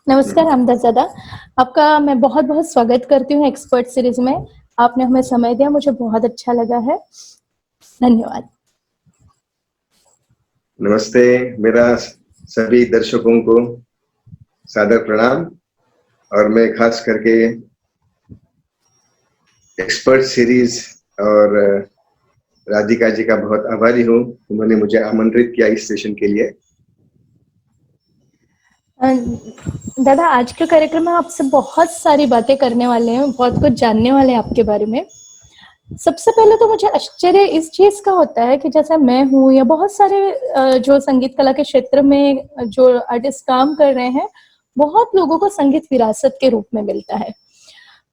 नमस्कार रामदासदादा, आपका मैं बहुत-बहुत स्वागत करती हूँ एक्सपर्ट सीरीज़ में। आपने हमें समय दिया, मुझे बहुत अच्छा लगा है। धन्यवाद। नमस्ते, मेरा सभी दर्शकों को सादर प्रणाम और मैं खास करके एक्सपर्ट सीरीज और राधिका जी का बहुत आभारी हूँ। उन्होंने मुझे आमंत्रित किया इस सेशन के लिए। दादा, आज के कार्यक्रम में आपसे बहुत सारी बातें करने वाले हैं, बहुत कुछ जानने वाले हैं आपके बारे में। सबसे पहले तो मुझे आश्चर्य इस चीज़ का होता है कि जैसे मैं हूँ या बहुत सारे जो संगीत कला के क्षेत्र में जो आर्टिस्ट काम कर रहे हैं, बहुत लोगों को संगीत विरासत के रूप में मिलता है।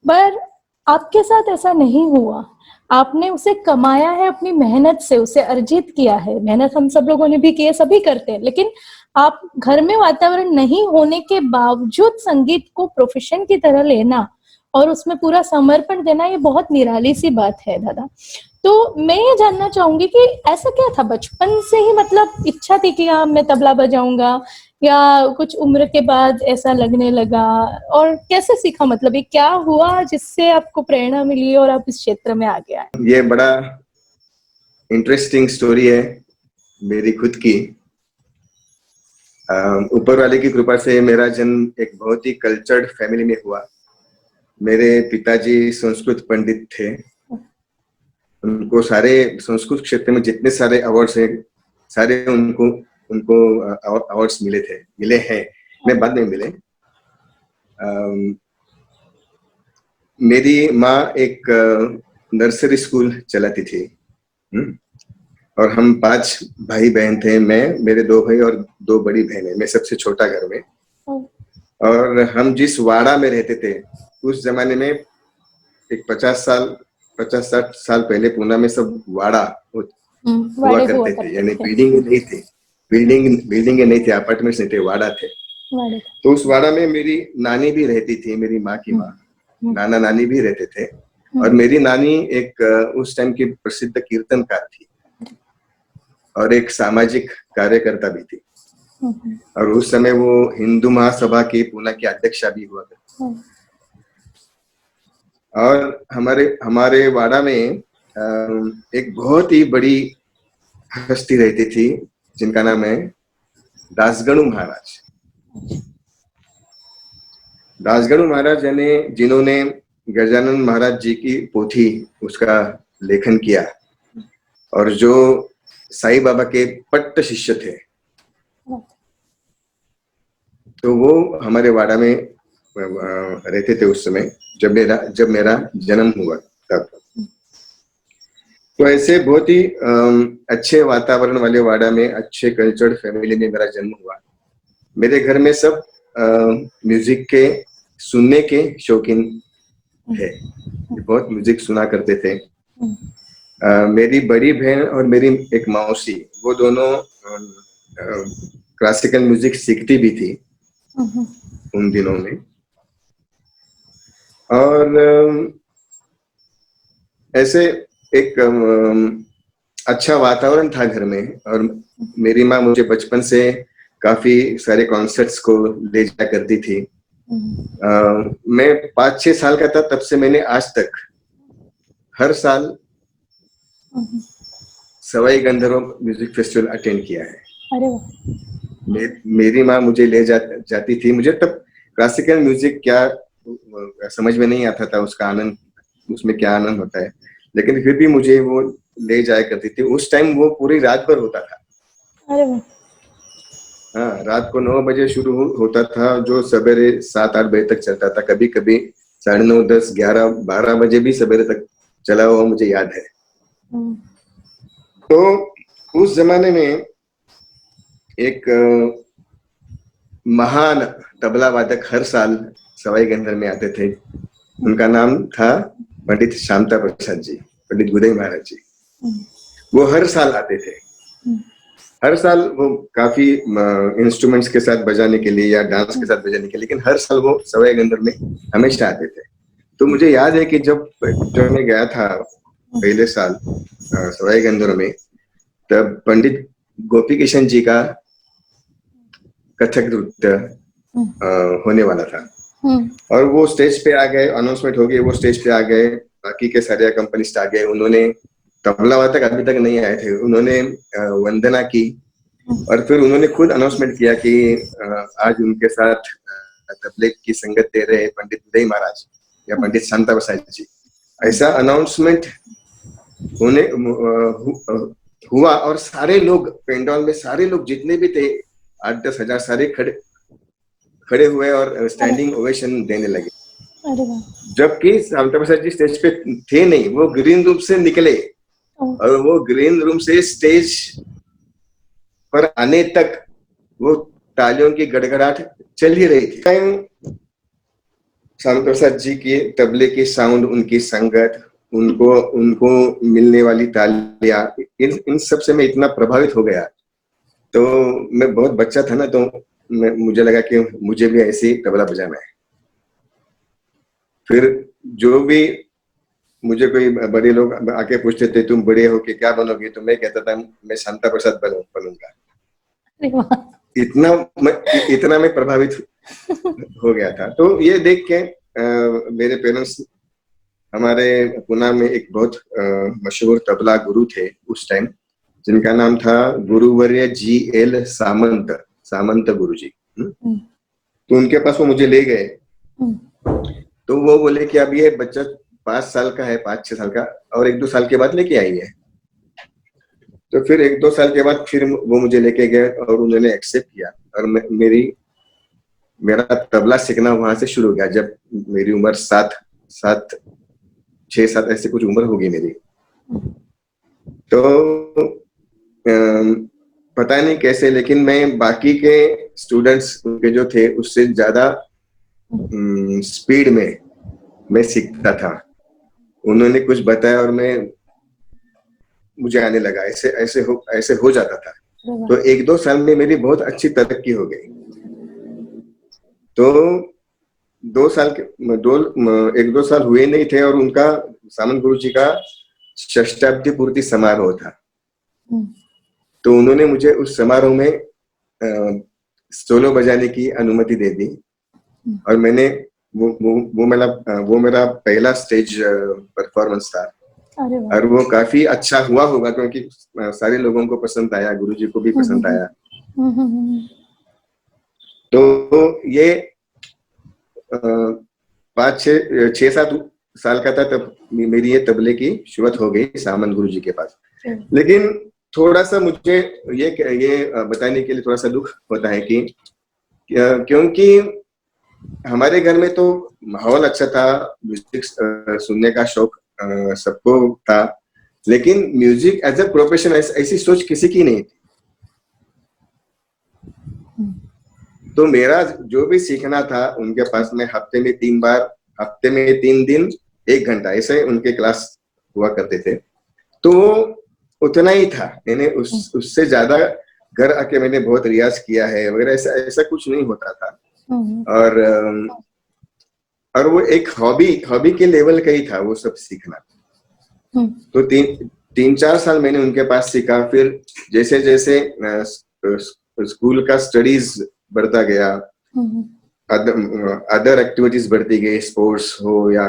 पर आपके साथ ऐसा नहीं हुआ। आपने उसे कमाया है अपनी मेहनत से, उसे अर्जित किया है। मेहनत हम सब लोगों ने भी की है, सभी करते हैं, लेकिन आप घर में वातावरण नहीं होने के बावजूद संगीत को प्रोफेशन की तरह लेना और उसमें पूरा समर्पण देना, ये बहुत निराली सी बात है दादा। तो मैं ये जानना चाहूंगी कि ऐसा क्या था बचपन से ही, मतलब इच्छा थी कि हाँ मैं तबला बजाऊंगा, या कुछ उम्र के बाद ऐसा लगने लगा, और कैसे सीखा, मतलब ये क्या हुआ जिससे आपको प्रेरणा मिली और आप इस क्षेत्र में आगे आए? ये बड़ा इंटरेस्टिंग स्टोरी है मेरी खुद की। ऊपर वाले की कृपा से मेरा जन्म एक बहुत ही कल्चर्ड फैमिली में हुआ। मेरे पिताजी संस्कृत पंडित थे। उनको सारे संस्कृत क्षेत्र में जितने सारे अवार्ड्स हैं, सारे उनको अवार्ड्स मिले हैं। मैं बाद में मिले। मेरी माँ एक नर्सरी स्कूल चलाती थी। और हम 5 भाई बहन थे। मैं, मेरे 2 भाई और 2 बड़ी बहनें। मैं सबसे छोटा घर में। और हम जिस वाड़ा में रहते थे, उस जमाने में एक 50-60 साल पहले पूना में सब वाड़ा हुआ करते थे। यानी बिल्डिंग नहीं थी, बिल्डिंग नहीं थी, अपार्टमेंट्स नहीं थे, वाड़ा थे। तो उस वाड़ा में मेरी नानी भी रहती थी, मेरी माँ की माँ। नाना नानी भी रहते थे। और मेरी नानी एक उस टाइम की प्रसिद्ध कीर्तनकार थी और एक सामाजिक कार्यकर्ता भी थी। और उस समय वो हिंदू महासभा की पूना की अध्यक्षा भी हुआ करती। और हमारे वाड़ा में एक बहुत ही बड़ी हस्ती रहती थी जिनका नाम है दासगणु महाराज। दासगणु महाराज यानी जिन्होंने गजानन महाराज जी की पोथी उसका लेखन किया और जो साईं बाबा के पट्ट शिष्य थे। तो वो हमारे वाड़ा में रहते थे उस समय जब मेरा जन्म हुआ तब। तो ऐसे बहुत ही अच्छे वातावरण वाले वाड़ा में, अच्छे कल्चर्ड फैमिली में मेरा जन्म हुआ। मेरे घर में सब म्यूजिक के सुनने के शौकीन है, बहुत म्यूजिक सुना करते थे। मेरी बड़ी बहन और मेरी एक मौसी, वो दोनों क्लासिकल म्यूजिक सीखती भी थी उन दिनों में। और ऐसे एक अच्छा वातावरण था घर में। और मेरी माँ मुझे बचपन से काफी सारे कॉन्सर्ट्स को ले जाया करती थी। मैं 5-6 साल का था तब से मैंने आज तक हर साल Sawai Gandharva music festival attend किया है। अरे वाह। मेरी माँ मुझे ले जाती थी। मुझे तब क्लासिकल म्यूजिक क्या समझ में नहीं आता था, उसका आनंद, उसमें क्या आनंद होता है, लेकिन फिर भी मुझे वो ले जाया करती थी। उस टाइम वो पूरी रात भर होता था। अरे वाह। हाँ, रात को 9 बजे शुरू होता था, जो सवेरे 7-8 बजे तक चलता था। कभी कभी 9:30, 10, 11, 12 बजे भी सवेरे तक चला हुआ मुझे याद है। तो उस जमाने में एक महान तबला वादक हर साल सवाई गंधर्व में आते थे। उनका नाम था पंडित शांता प्रसाद जी, पंडित गुदई महाराज जी। वो हर साल आते थे। हर साल वो काफी इंस्ट्रूमेंट्स के साथ बजाने के लिए या डांस के साथ बजाने के लिए, लेकिन हर साल वो सवाई गंधर्व में हमेशा आते थे। तो मुझे याद है कि जब मैं गया था पहले साल सवाई गंधर्व में, तब पंडित गोपी किशन जी का कथक नृत्य होने वाला था। और वो स्टेज पे आ गए, अनाउंसमेंट हो गई, वो स्टेज पे आ गए, बाकी के सारे कंपनिस्ट आ गए, उन्होंने तबला वादक अभी तक नहीं आए थे, उन्होंने वंदना की और फिर उन्होंने खुद अनाउंसमेंट किया कि आज उनके साथ तबले की संगत दे रहे पंडित उदय महाराज या पंडित शांता प्रसाद जी। ऐसा अनाउंसमेंट होने हुआ और सारे लोग पेंडॉल में, सारे लोग जितने भी थे 8-10 हजार सारे खड़े हुए और स्टैंडिंग ओवेशन देने लगे। जबकि शांता प्रसाद जी स्टेज पे थे नहीं, वो ग्रीन रूम से निकले और वो ग्रीन रूम से स्टेज पर आने तक वो तालियों की गड़गड़ाहट चल ही रही थी। शांता प्रसाद जी के तबले की साउंड, उनकी संगत, उनको मिलने वाली तालियां, इन सब से मैं इतना प्रभावित हो गया। तो मैं बहुत बच्चा था ना, तो मुझे लगा कि मुझे भी ऐसे ही तबला बजाना है। फिर जो भी मुझे कोई बड़े लोग आके पूछते थे तुम बड़े हो के क्या बनोगे, तो मैं कहता था मैं शांता प्रसाद बनूंगा। इतना मैं प्रभावित हो गया था। तो ये देख के मेरे पेरेंट्स, हमारे पुणे में एक बहुत मशहूर तबला गुरु थे उस टाइम, जिनका नाम था गुरुवर्य GL सामंत गुरु जी। तो उनके पास वो मुझे ले गए। तो वो बोले कि अब ये बच्चा 5 साल का है, 5-6 साल का, और 1-2 साल के बाद लेके आइए। तो फिर 1-2 साल के बाद फिर वो मुझे लेके गए और उन्होंने एक्सेप्ट किया और मेरा तबला सीखना वहां से शुरू हो गया। जब मेरी उम्र 6-7 ऐसे कुछ उम्र होगी मेरी, तो पता नहीं कैसे, लेकिन मैं बाकी के स्टूडेंट्स के जो थे उससे ज्यादा स्पीड में मैं सीखता था। उन्होंने कुछ बताया और मुझे आने लगा, ऐसे हो जाता था। तो 1-2 साल में मेरी बहुत अच्छी तरक्की हो गई। तो 1-2 साल हुए नहीं थे और उनका सामंत गुरु जी का षष्ठाब्दी पूर्ति समारोह था। तो उन्होंने मुझे उस समारोह में सोलो बजाने की अनुमति दे दी और मैंने वो मेरा पहला स्टेज परफॉर्मेंस था। और वो काफी अच्छा हुआ होगा क्योंकि सारे लोगों को पसंद आया, गुरुजी को भी पसंद आया। तो ये 5-6-7 साल का था तब मेरी ये तबले की शुरुआत हो गई सामंत गुरु जी के पास। लेकिन थोड़ा सा मुझे ये बताने के लिए थोड़ा सा दुख होता है कि क्योंकि हमारे घर में तो माहौल अच्छा था, म्यूजिक सुनने का शौक सबको था, लेकिन म्यूजिक एज अ प्रोफेशन ऐसी सोच किसी की नहीं थी। तो मेरा जो भी सीखना था उनके पास में हफ्ते में 3 दिन 1 घंटा ऐसे उनके क्लास हुआ करते थे। तो उतना ही था, मैंने उससे ज्यादा घर आके मैंने बहुत रियाज किया है वगैरह, ऐसा कुछ नहीं होता था। और वो एक हॉबी के लेवल का ही था वो सब सीखना। तो 3-4 साल मैंने उनके पास सीखा। फिर जैसे जैसे स्कूल का स्टडीज बढ़ता गया, अदर एक्टिविटीज बढ़ती गई, स्पोर्ट्स हो या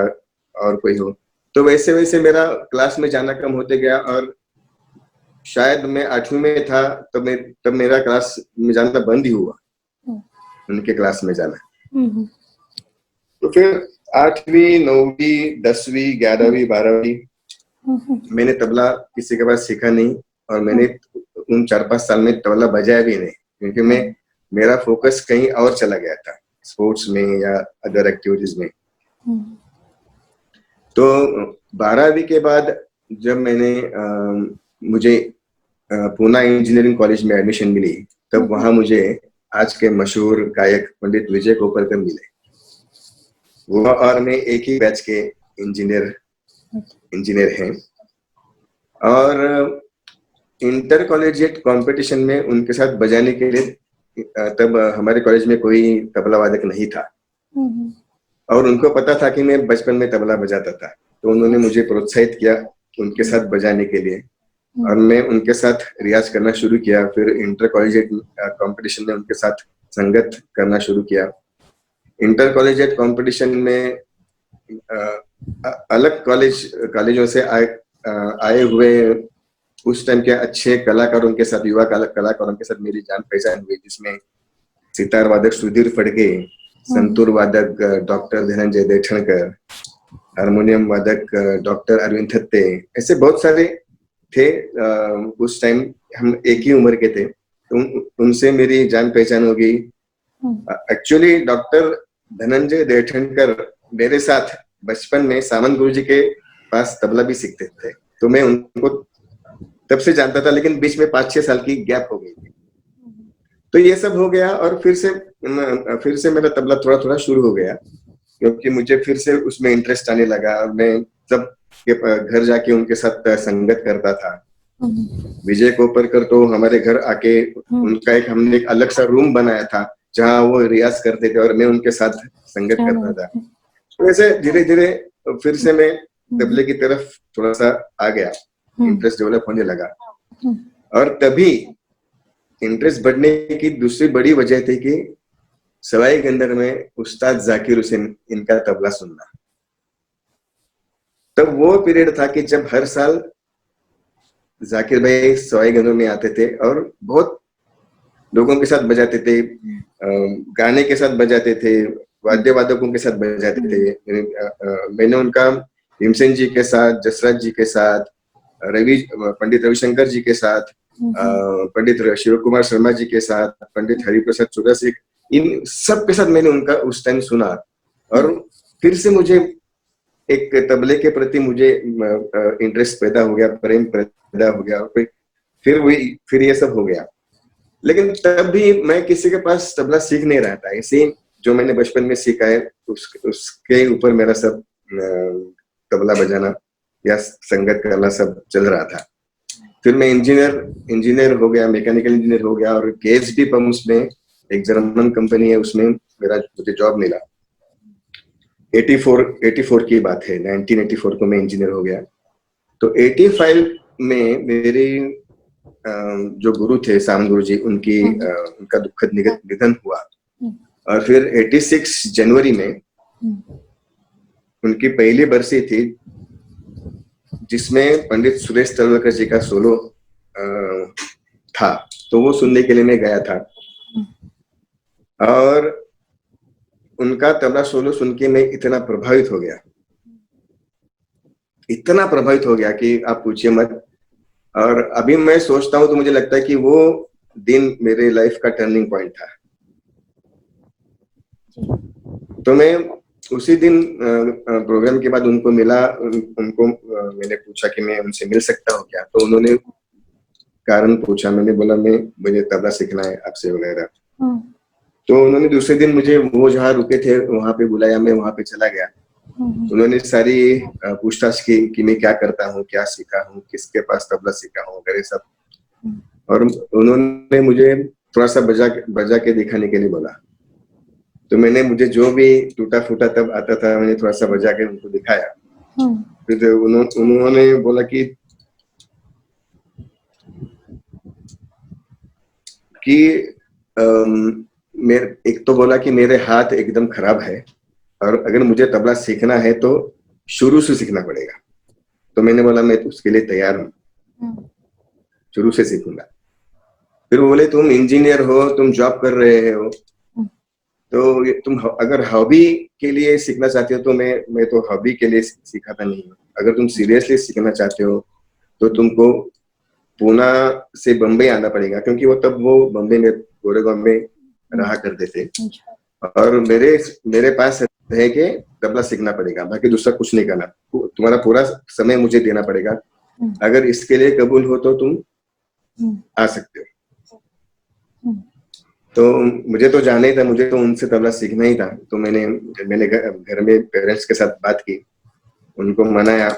और कोई हो, तो वैसे वैसे मेरा क्लास में जाना कम होते गया। और शायद मैं 8वीं में था तब मेरा क्लास में जाना बंद ही हुआ, उनके क्लास में जाना। तो फिर 8वीं 9वीं 10वीं 11वीं 12वीं मैंने तबला किसी के पास सीखा नहीं और मैंने उन 4-5 साल में तबला बजाया भी नहीं, क्योंकि मेरा फोकस कहीं और चला गया था, स्पोर्ट्स में या अदर एक्टिविटीज में। तो 12वीं के बाद जब मुझे पूना इंजीनियरिंग कॉलेज में एडमिशन मिली, तब वहां मुझे आज के मशहूर गायक पंडित विजय कोपरकर मिले। वो और मैं एक ही बैच के इंजीनियर हैं। और इंटर कॉलेजिएट कंपटीशन में उनके साथ बजाने के लिए तब हमारे कॉलेज में कोई तबला वादक नहीं था और उनको पता था कि मैं बचपन में तबला बजाता था, तो उन्होंने मुझे प्रोत्साहित किया उनके साथ बजाने के लिए और मैं उनके साथ रियाज करना शुरू किया। फिर इंटर कॉलेजिएट कंपटीशन में उनके साथ संगत करना शुरू किया। इंटर कॉलेजिएट कंपटीशन में अलग कॉलेजों से आए हुए उस टाइम के अच्छे कलाकारों के साथ, युवा कलाकारों के साथ मेरी जान पहचान हुई, जिसमें सितार वादक सुधीर फड़के, संतूर वादक डॉक्टर धनंजय देठणकर, हारमोनियम वादक डॉक्टर अरविंद थत्ते, ऐसे बहुत सारे थे। उस टाइम हम एक ही उम्र के थे, तो उनसे मेरी जान पहचान हो गई। एक्चुअली डॉक्टर धनंजय देठणकर मेरे साथ बचपन में सामंत गुरुजी के पास तबला भी सीखते थे, तो मैं उनको तब से जानता था, लेकिन बीच में 5-6 साल की गैप हो गई थी। तो ये सब हो गया और फिर से मेरा तबला थोड़ा थोड़ा शुरू हो गया, क्योंकि मुझे फिर से उसमें इंटरेस्ट आने लगा। मैं सब के घर जाके उनके साथ संगत करता था। विजय कोपरकर तो हमारे घर आके उनका हमने एक अलग सा रूम बनाया था जहाँ वो रियाज करते थे और मैं उनके साथ संगत करता था। तो ऐसे धीरे धीरे फिर से मैं तबले की तरफ थोड़ा सा आ गया, इंटरेस्ट डेवलप होने लगा। और तभी इंटरेस्ट बढ़ने की दूसरी बड़ी वजह थी कि सवाई गंदर में उस्ताद जाकिर हुसैन इनका तबला सुनना। तब वो पीरियड था कि जब हर साल जाकिर भाई सवाई गंदर में आते थे और बहुत लोगों के साथ बजाते थे, गाने के साथ बजाते थे, वाद्य वादकों के साथ बजाते थे। मैंने उनका भीमसेन जी के साथ, जसराज जी के साथ, पंडित रविशंकर जी के साथ, पंडित शिव कुमार शर्मा जी के साथ, पंडित हरिप्रसाद चौरसिया, इन सब के साथ मैंने उनका उस टाइम सुना। और फिर से मुझे एक तबले के प्रति मुझे इंटरेस्ट पैदा हो गया, प्रेम पैदा हो गया, फिर ये सब हो गया। लेकिन तब भी मैं किसी के पास तबला सीख नहीं रहा था। ऐसे जो मैंने बचपन में सीखा है उसके ऊपर मेरा सब तबला बजाना या संगत करना सब चल रहा था। फिर मैं इंजीनियर हो गया, मैकेनिकल इंजीनियर हो गया, और केएसबी पंप्स में एक जर्मन कंपनी है, उसमें मुझे जॉब मिला। 84 की बात है, 1984 को मैं इंजीनियर हो गया। तो 85 में मेरे जो गुरु थे सामंत गुरु जी, उनका दुखद निधन हुआ। और फिर 86 जनवरी में उनकी पहली बरसी थी, जिसमें पंडित सुरेश तलवलकर जी का सोलो था। तो वो सुनने के लिए मैं गया था और उनका तबला सोलो सुन के मैं इतना प्रभावित हो गया कि आप पूछिए मत। और अभी मैं सोचता हूँ तो मुझे लगता है कि वो दिन मेरे लाइफ का टर्निंग पॉइंट था। तो मैं उसी दिन प्रोग्राम के बाद उनको मिला, उनको मैंने पूछा कि मैं उनसे मिल सकता हूँ क्या। तो उन्होंने कारण पूछा, मैंने बोला मुझे तबला सीखना है आपसे वगैरह। तो उन्होंने दूसरे दिन मुझे वो जहाँ रुके थे वहां पे बुलाया, मैं वहां पे चला गया। उन्होंने सारी पूछताछ की कि मैं क्या करता हूँ, क्या सीखा हूँ, किसके पास तबला सीखा हूँ वगैरह सब। और उन्होंने मुझे थोड़ा सा बजा के दिखाने के लिए बोला। तो मुझे जो भी टूटा फूटा तब आता था मैंने थोड़ा सा बजा के उनको दिखाया। फिर उन्होंने बोला कि एक तो बोला कि मेरे हाथ एकदम खराब है और अगर मुझे तबला सीखना है तो शुरू से सीखना पड़ेगा। तो मैंने बोला मैं उसके लिए तैयार हूँ, शुरू से सीखूंगा। फिर वो बोले तुम इंजीनियर हो, तुम जॉब कर रहे हो, तो तुम अगर हॉबी के लिए सीखना चाहते हो तो मैं तो हॉबी के लिए सिखाता नहीं हूँ। अगर तुम सीरियसली सीखना चाहते हो तो तुमको पूना से बम्बई आना पड़ेगा, क्योंकि वो बम्बई में गोरेगांव में रहा करते थे। और मेरे पास है कि तबला सीखना पड़ेगा, बाकी दूसरा कुछ नहीं करना, तुम्हारा पूरा समय मुझे देना पड़ेगा। अगर इसके लिए कबूल हो तो तुम आ सकते हो। तो मुझे तो जाना ही था, मुझे तो उनसे तबला सीखना ही था। तो मैंने घर में पेरेंट्स के साथ बात की, उनको मनाया।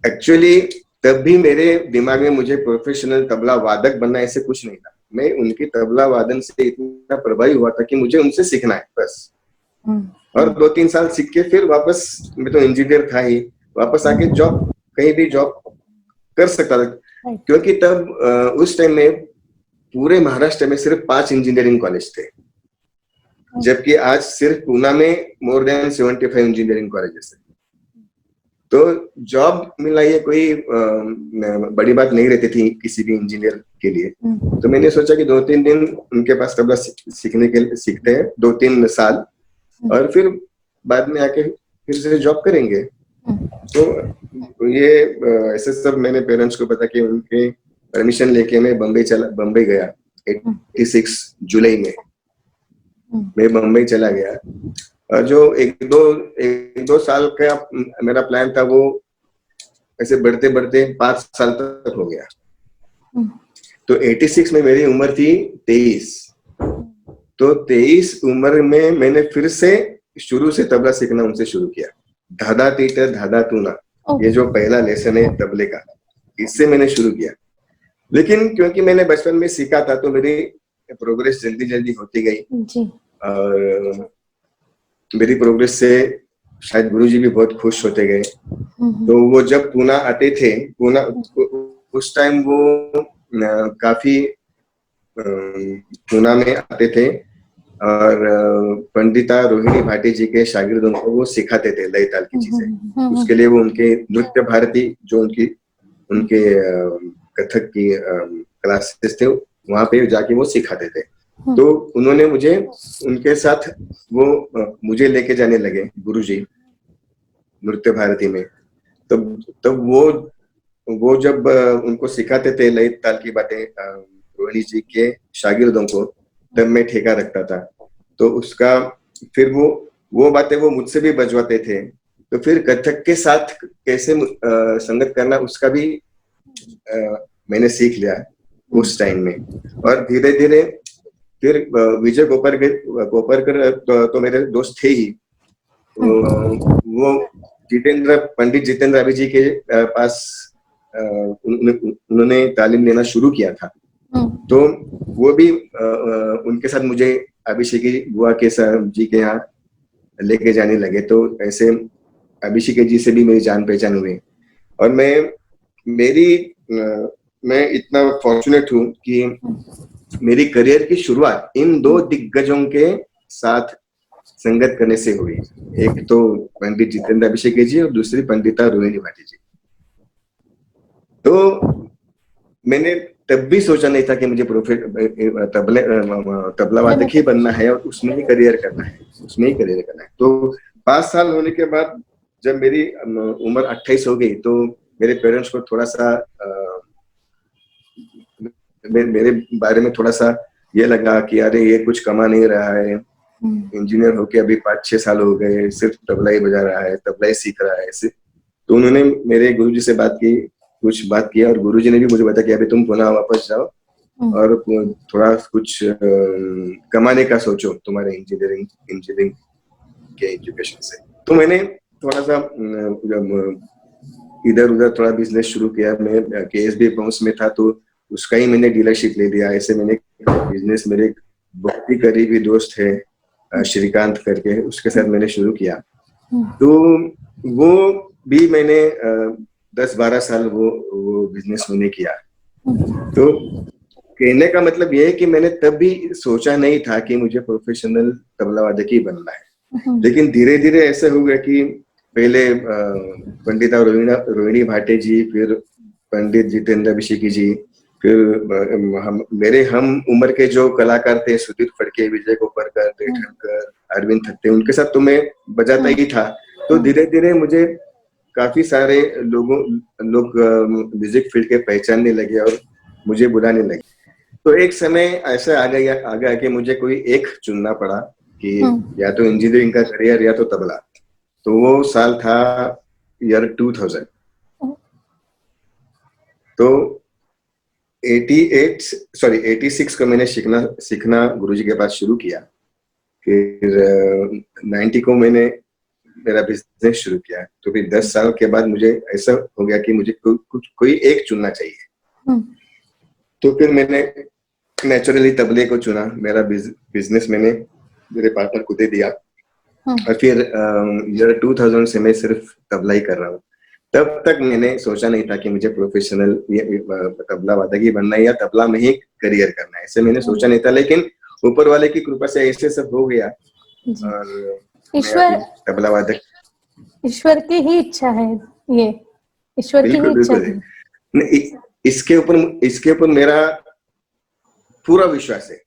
एक्चुअली तब भी मेरे दिमाग में मुझे प्रोफेशनल तबला वादक बनना ऐसे कुछ नहीं था। मैं उनकी तबला वादन से इतना प्रभावित हुआ था कि मुझे उनसे सीखना है बस। और 2-3 साल सीख के फिर वापस, मैं तो इंजीनियर था ही, वापस आके कहीं भी जॉब कर सकता था। क्योंकि तब उस टाइम में पूरे महाराष्ट्र में सिर्फ 5 इंजीनियरिंग कॉलेज थे जबकि आज सिर्फ पूना में मोर देन 75 इंजीनियरिंग कॉलेजेस है। तो जॉब मिलना ये कोई बड़ी बात नहीं रहती थी किसी भी इंजीनियर के लिए। तो मैंने सोचा कि 2-3 दिन उनके पास तबला सीखते हैं, 2-3 साल, और फिर बाद में आके फिर से जॉब करेंगे। तो ये ऐसे सब मैंने पेरेंट्स को पता कि उनके परमिशन लेके मैं बम्बई गया 86 जुलाई में मैं बम्बई चला गया। और जो एक दो साल का मेरा प्लान था वो ऐसे बढ़ते बढ़ते 5 साल तक हो गया। तो 86 में मेरी उम्र थी 23। तो 23 उम्र में मैंने फिर से शुरू से तबला सीखना उनसे शुरू किया। धाधा तीटा धाधा तूना, ये जो पहला लेसन है तबले का, इससे मैंने शुरू किया। लेकिन क्योंकि मैंने बचपन में सीखा था तो मेरी प्रोग्रेस जल्दी जल्दी होती गई जी। और मेरी प्रोग्रेस से शायद गुरुजी भी बहुत खुश होते गए। तो वो जब पूना आते थे, पूना उस टाइम वो काफी पूना में आते थे और पंडिता रोहिणी भाटी जी के शागिर्दों को वो सिखाते थे लय ताल की चीजें। उसके लिए वो उनके नृत्य भारती जो उनके कथक की क्लासेस थे वहां पे जाके वो सिखाते थे। तो उन्होंने मुझे उनके साथ वो मुझे लेके जाने लगे गुरुजी नृत्य भारती में। तब वो जब उनको सिखाते थे लय ताल की बातें रोहिणी जी के शागिर्दों को, तब मैं ठेका रखता था। तो उसका फिर वो बातें वो मुझसे भी बजवाते थे। तो फिर कथक के साथ कैसे संगत करना उसका भी मैंने सीख लिया उस टाइम में। और धीरे धीरे फिर विजय गोपरकर तो मेरे दोस्त थे ही। वो पंडित जितेंद्र अभी जी के पास उन्होंने तालीम लेना शुरू किया था। तो वो भी उनके साथ मुझे अभिषेक बुआ के जी के यहाँ लेके जाने लगे। तो ऐसे अभिषेक जी से भी मेरी जान पहचान हुई। और मैं इतना फॉर्चुनेट हूँ कि मेरी करियर की शुरुआत इन 2 दिग्गजों के साथ संगत करने से हुई। एक तो पंडित जितेंद्र अभिषेक जी और दूसरी पंडिता रोहिणी भाटी जी। तो मैंने तब भी सोचा नहीं था कि मुझे तबला वादक ही बनना है और उसमें ही करियर करना है। तो 5 साल होने के बाद जब मेरी उम्र 28 हो गई तो मेरे पेरेंट्स को थोड़ा सा मेरे बारे में थोड़ा सा ये लगा कि अरे ये कुछ कमा नहीं रहा है, इंजीनियर होके अभी 5-6 साल हो गए, सिर्फ तबला ही बजा रहा है, तबला ही सीख रहा है। तो उन्होंने मेरे गुरुजी से कुछ बात किया और गुरुजी ने भी मुझे बताया कि अभी तुम पुनः वापस जाओ और थोड़ा कुछ कमाने का सोचो तुम्हारे इंजीनियरिंग के एजुकेशन से। तो मैंने थोड़ा सा इधर उधर थोड़ा बिजनेस शुरू किया। मैं KSB अकाउंट्स में था तो उसका ही मैंने डीलरशिप ले लिया। ऐसे मैंने बिजनेस, मेरे बहुत ही करीबी दोस्त है श्रीकांत करके, उसके साथ मैंने शुरू किया। तो वो भी मैंने 10-12 साल वो बिजनेस मैंने किया। तो कहने का मतलब ये है कि मैंने तब भी सोचा नहीं था कि मुझे प्रोफेशनल तबला वादक ही बनना है। लेकिन धीरे धीरे ऐसा हो गया कि पहले पंडिता रोहिणी भाटे जी, फिर पंडित जितेंद्र अभिषेकी जी, फिर हम उम्र के जो कलाकार थे, सुधीर फड़के, विजय गोपरकर, देठनकर, अरविंद थत्ते, उनके साथ तो मैं बजाता ही था। तो धीरे धीरे मुझे काफी सारे लोग म्यूजिक फील्ड के पहचानने लगे और मुझे बुलाने लगे। तो एक समय ऐसा आ गया कि मुझे कोई एक चुनना पड़ा कि या तो इंजीनियरिंग का करियर या तो तबला। तो वो साल था ईयर 2000। तो 86 को मैंने सीखना गुरुजी के पास शुरू किया। फिर 90 को मैंने मेरा बिजनेस शुरू किया। तो फिर 10 साल के बाद मुझे ऐसा हो गया कि मुझे कोई एक चुनना चाहिए। तो फिर मैंने नेचुरली तबले को चुना। मेरा बिजनेस मैंने मेरे पार्टनर को दे दिया और फिर ईयर 2000 से मैं सिर्फ तबला ही कर रहा हूँ। तब तक मैंने सोचा नहीं था कि मुझे प्रोफेशनल तबला वादक ही बनना है या तबला में ही करियर करना है, ऐसे मैंने सोचा नहीं था। लेकिन ऊपर वाले की कृपा से ऐसे सब हो गया। जी। और मैं ईश्वर अभी तबला वादक। ईश्वर की ही इच्छा है ये, ईश्वर की ही बिल्कुल इच्छा बिल्कुल। थी। नहीं, इसके ऊपर मेरा पूरा विश्वास है।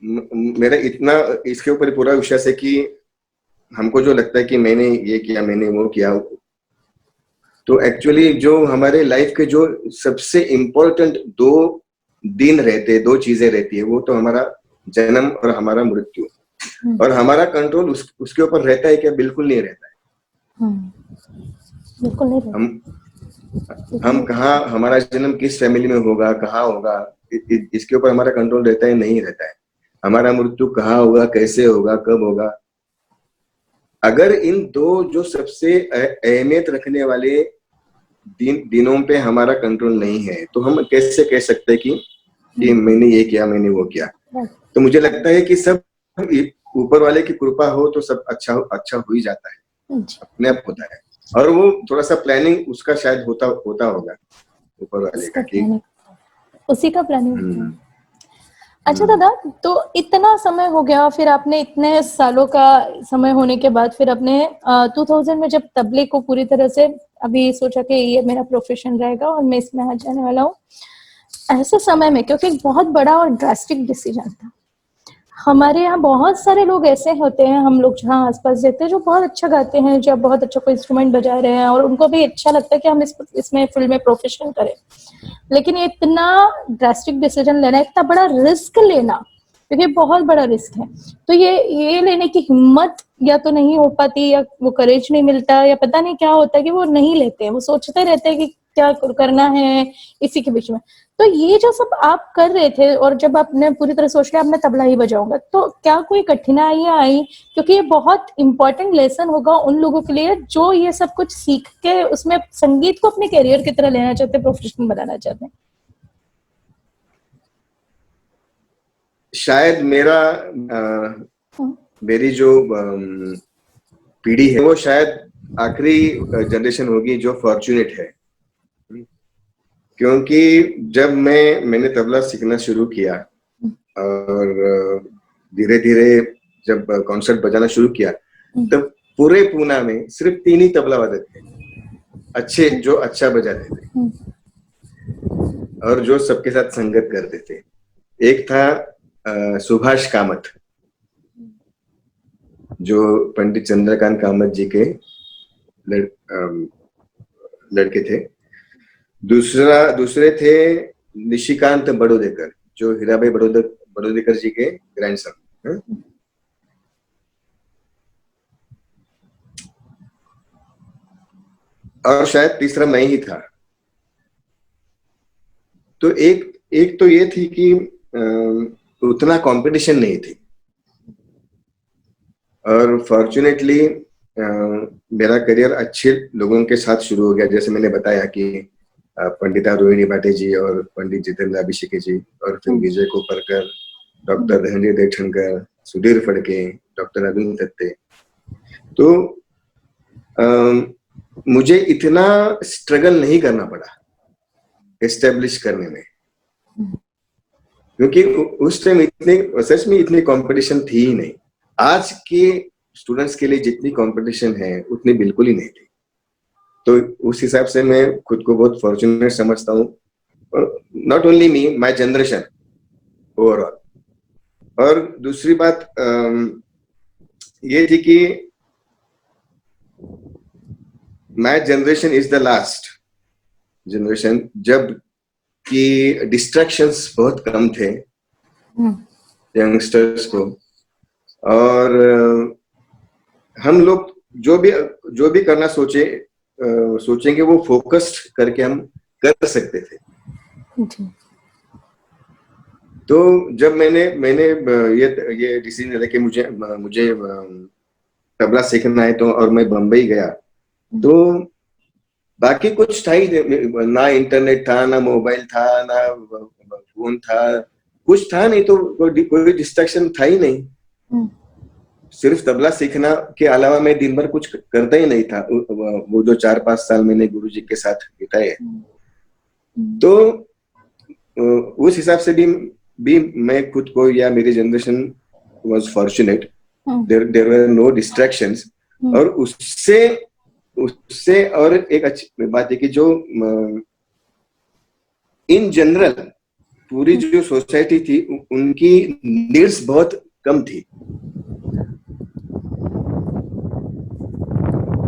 मेरा इतना इसके ऊपर पूरा विश्वास है कि हमको जो लगता है कि मैंने ये किया, मैंने वो किया, तो एक्चुअली जो हमारे लाइफ के जो सबसे इम्पोर्टेंट दो दिन रहते, दो चीजें रहती है, वो तो हमारा जन्म और हमारा मृत्यु। और हमारा कंट्रोल उसके ऊपर रहता है क्या? बिल्कुल नहीं रहता है। बिल्कुल नहीं रहता। हम कहाँ, हमारा जन्म किस फैमिली में होगा, कहाँ होगा, इसके ऊपर हमारा कंट्रोल रहता है? नहीं रहता है। हमारा मृत्यु कहाँ होगा, कैसे होगा, कब होगा? अगर इन दो जो सबसे अहमियत रखने वाले दिनों पे हमारा कंट्रोल नहीं है, तो हम कैसे कह सकते हैं कि मैंने ये किया, मैंने वो किया? तो मुझे लगता है कि सब ऊपर वाले की कृपा हो तो सब अच्छा हो ही जाता है, अपने आप होता है। और वो थोड़ा सा प्लानिंग उसका शायद होता होगा ऊपर वाले का, कि उसी का प्लानिंग होता है। अच्छा दादा, तो इतना समय हो गया, फिर आपने इतने सालों का समय होने के बाद फिर आपने 2000 में जब तबले को पूरी तरह से अभी सोचा कि ये मेरा प्रोफेशन रहेगा और मैं इसमें आ जाने वाला हूँ, ऐसे समय में, क्योंकि एक बहुत बड़ा और ड्रास्टिक डिसीजन था। हमारे यहाँ बहुत सारे लोग ऐसे होते हैं, हम लोग जहाँ आसपास रहते हैं, जो बहुत अच्छा गाते हैं, जो बहुत अच्छा कोई इंस्ट्रूमेंट बजा रहे हैं और उनको भी अच्छा लगता है कि हम इसमें फील्ड में प्रोफेशन करें, लेकिन ये इतना ड्रास्टिक डिसीजन लेना, इतना बड़ा रिस्क लेना, क्योंकि बहुत बड़ा रिस्क है, तो ये लेने की हिम्मत या तो नहीं हो पाती, या वो करेज नहीं मिलता, या पता नहीं क्या होता है कि वो नहीं लेते हैं, वो सोचते रहते हैं कि क्या करना है इसी के बीच में। तो ये जो सब आप कर रहे थे, और जब आपने पूरी तरह सोच लिया अब मैं तबला ही बजाऊंगा, तो क्या कोई कठिनाइयां आई? क्योंकि ये बहुत इंपॉर्टेंट लेसन होगा उन लोगों के लिए जो ये सब कुछ सीख के उसमें संगीत को अपने करियर की तरह लेना चाहते हैं, प्रोफेशन बनाना चाहते हैं। शायद मेरी जो पीढ़ी है वो शायद आखिरी जनरेशन होगी जो फॉर्चुनेट है, क्योंकि जब मैंने तबला सीखना शुरू किया और धीरे धीरे जब कॉन्सर्ट बजाना शुरू किया, तब पूरे पूना में सिर्फ 3 ही तबला वादक थे अच्छे, जो अच्छा बजाते थे और जो सबके साथ संगत करते थे। एक था सुभाष कामत, जो पंडित चंद्रकांत कामत जी के लड़के थे। दूसरे थे निशिकांत बड़ोदेकर, जो हीराबाई बड़ोदेकर जी के ग्रैंडसन। और शायद तीसरा मैं ही था। तो एक तो ये थी कि उतना कंपटीशन नहीं थी, और फॉर्चुनेटली मेरा करियर अच्छे लोगों के साथ शुरू हो गया। जैसे मैंने बताया कि पंडिता रोहिणी भाटे जी और पंडित जितेंद्र अभिषेकी जी, और फिर विजय कोपरकर, डॉक्टर धनंजय देवशंकर, सुधीर फड़के, डॉक्टर अरुण दत्ते। तो मुझे इतना स्ट्रगल नहीं करना पड़ा एस्टेब्लिश करने में, क्योंकि उस टाइम सच में इतनी कंपटीशन थी ही नहीं। आज के स्टूडेंट्स के लिए जितनी कंपटीशन है उतनी बिल्कुल ही नहीं थी। तो उस हिसाब से मैं खुद को बहुत फॉर्चुनेट समझता हूँ, not only me, my generation overall. और दूसरी बात ये थी कि my generation is the last generation जब कि डिस्ट्रैक्शंस बहुत कम थे यंगस्टर्स को, और हम लोग जो भी करना सोचेंगे वो फोकस्ड करके हम कर सकते थे। तो जब मैंने ये डिसीजन लिया कि मुझे तबला सीखना है, तो और मैं बम्बई गया, तो बाकी कुछ था ही, ना इंटरनेट था, ना मोबाइल था, ना फोन था, कुछ था नहीं, तो कोई डिस्ट्रैक्शन था ही नहीं। सिर्फ तबला सीखना के अलावा मैं दिन भर कुछ करता ही नहीं था, वो जो 4-5 साल मैंने गुरुजी के साथ बिताए। तो उस हिसाब से भी भी मैं खुद को, या मेरी generation was fortunate, hmm, there were no distractions. और उससे उससे और एक अच्छी बात है कि जो इन जनरल पूरी जो सोसाइटी थी उनकी नीड्स बहुत कम थी,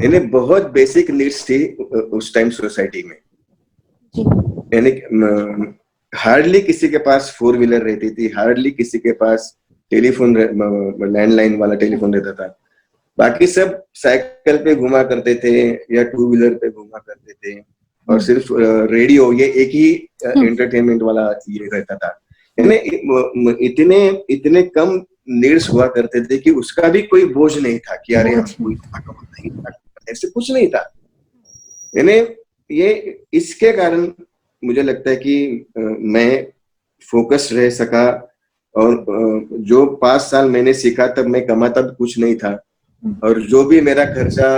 यानी बहुत बेसिक नीड्स थी उस टाइम सोसाइटी में। जी, यानी हार्डली किसी के पास फोर व्हीलर रहती थी, हार्डली किसी के पास टेलीफोन, लैंडलाइन वाला टेलीफोन रहता था। बाकी सब साइकिल पे घुमा करते थे या टू व्हीलर पे घुमा करते थे, और सिर्फ रेडियो, ये एक ही एंटरटेनमेंट वाला ये रहता था। यानी इतने इतने कम नीड्स हुआ करते थे कि उसका भी कोई बोझ नहीं था कि अरे हम कोई थकावट नहीं था, ऐसे कुछ नहीं था। यानी ये इसके कारण मुझे लगता है कि मैं फोकस रह सका। और जो 5 साल मैंने सीखा तब मैं कमाता भी कुछ नहीं था, और जो भी मेरा खर्चा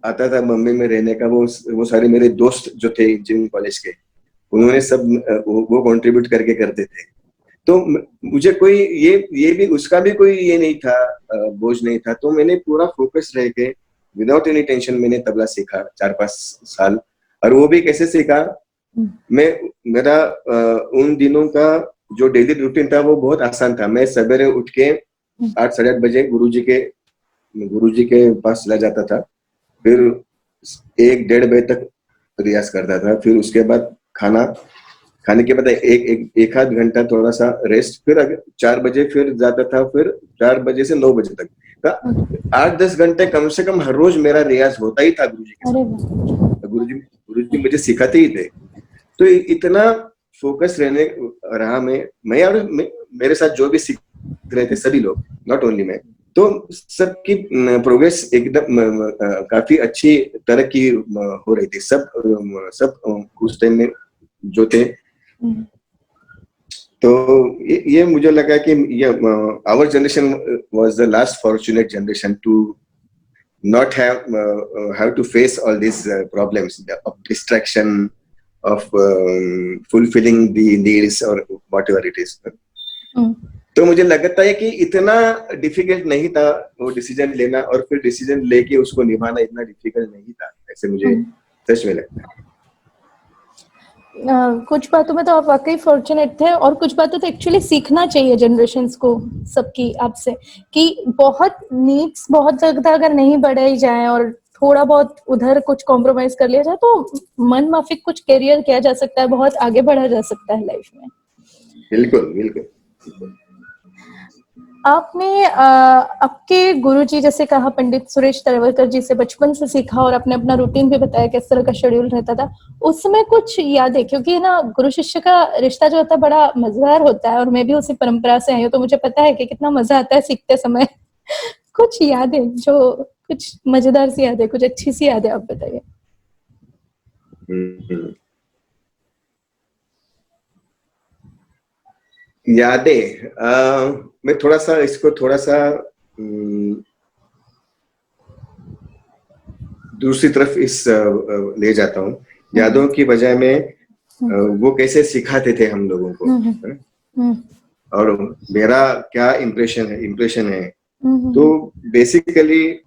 आता था मम्मी में रहने का, वो सारे मेरे दोस्त जो थे इंजीनियरिंग कॉलेज के, उन्होंने सब वो कंट्रीब्यूट करके करते थे। तो मुझे कोई ये भी, उसका भी कोई ये नहीं था, बोझ नहीं था। तो मैंने पूरा फोकस रह के विदाउट एनी टेंशन मैंने तबला सीखा 4-5 साल। और वो भी कैसे सीखा, मैं मेरा उन दिनों का जो डेली रूटीन था वो बहुत आसान था। मैं सवेरे उठ के 8-8:30 बजे गुरुजी के पास चला जाता था, फिर 1-1:30 बजे तक रियाज करता था। फिर उसके बाद खाने के बाद एक आध घंटा थोड़ा सा रेस्ट, फिर 4 बजे फिर जाता था, फिर 4 बजे से 9 बजे तक का 8-10 घंटे कम से कम हर रोज मेरा रियाज होता ही था गुरुजी के अरे साथ। गुरुजी मुझे सिखाते ही थे। तो इतना फोकस रहने रहा मैं और मेरे साथ जो भी सीख रहे थे सभी लोग, नॉट ओनली मैं, तो सबकी प्रोग्रेस एकदम काफी अच्छी तरह की हो रही थी। सब उस टाइम में जो थे। तो ये मुझे लगा कि ये our generation was the last fortunate generation to not have to face all these problems of distraction, of fulfilling the needs or whatever it is. तो मुझे लगता है कि इतना डिफिकल्ट नहीं था वो डिसीजन लेना, और फिर डिसीजन लेके उसको निभाना इतना डिफिकल्ट नहीं था, ऐसे मुझे सच में लगता है। कुछ बातों में तो आप वाकई फॉर्चुनेट थे, और कुछ बातों तो एक्चुअली सीखना चाहिए जनरेशन्स को सबकी आपसे, कि बहुत नीड्स बहुत ज्यादा अगर नहीं बढ़ाई जाए और थोड़ा बहुत उधर कुछ कॉम्प्रोमाइज कर लिया जाए तो मन माफिक कुछ करियर किया जा सकता है, बहुत आगे बढ़ा जा सकता है लाइफ में। बिल्कुल बिल्कुल। आपने आपके गुरुजी जैसे कहा पंडित सुरेश तलवलकर जी से बचपन से सीखा, और आपने अपना रूटीन भी बताया किस तरह का शेड्यूल रहता था, उसमें कुछ यादें, क्योंकि ना गुरु शिष्य का रिश्ता जो होता है बड़ा मजेदार होता है, और मैं भी उसी परंपरा से आई हूँ, तो मुझे पता है कि कितना मजा आता है सीखते समय। कुछ यादें, जो कुछ मजेदार सी यादें, कुछ अच्छी सी यादें आप बताइए। यादें, मैं इसको थोड़ा सा दूसरी तरफ ले जाता हूँ। यादों की बजाय में वो कैसे सिखाते थे हम लोगों को, और मेरा क्या इम्प्रेशन है। तो बेसिकली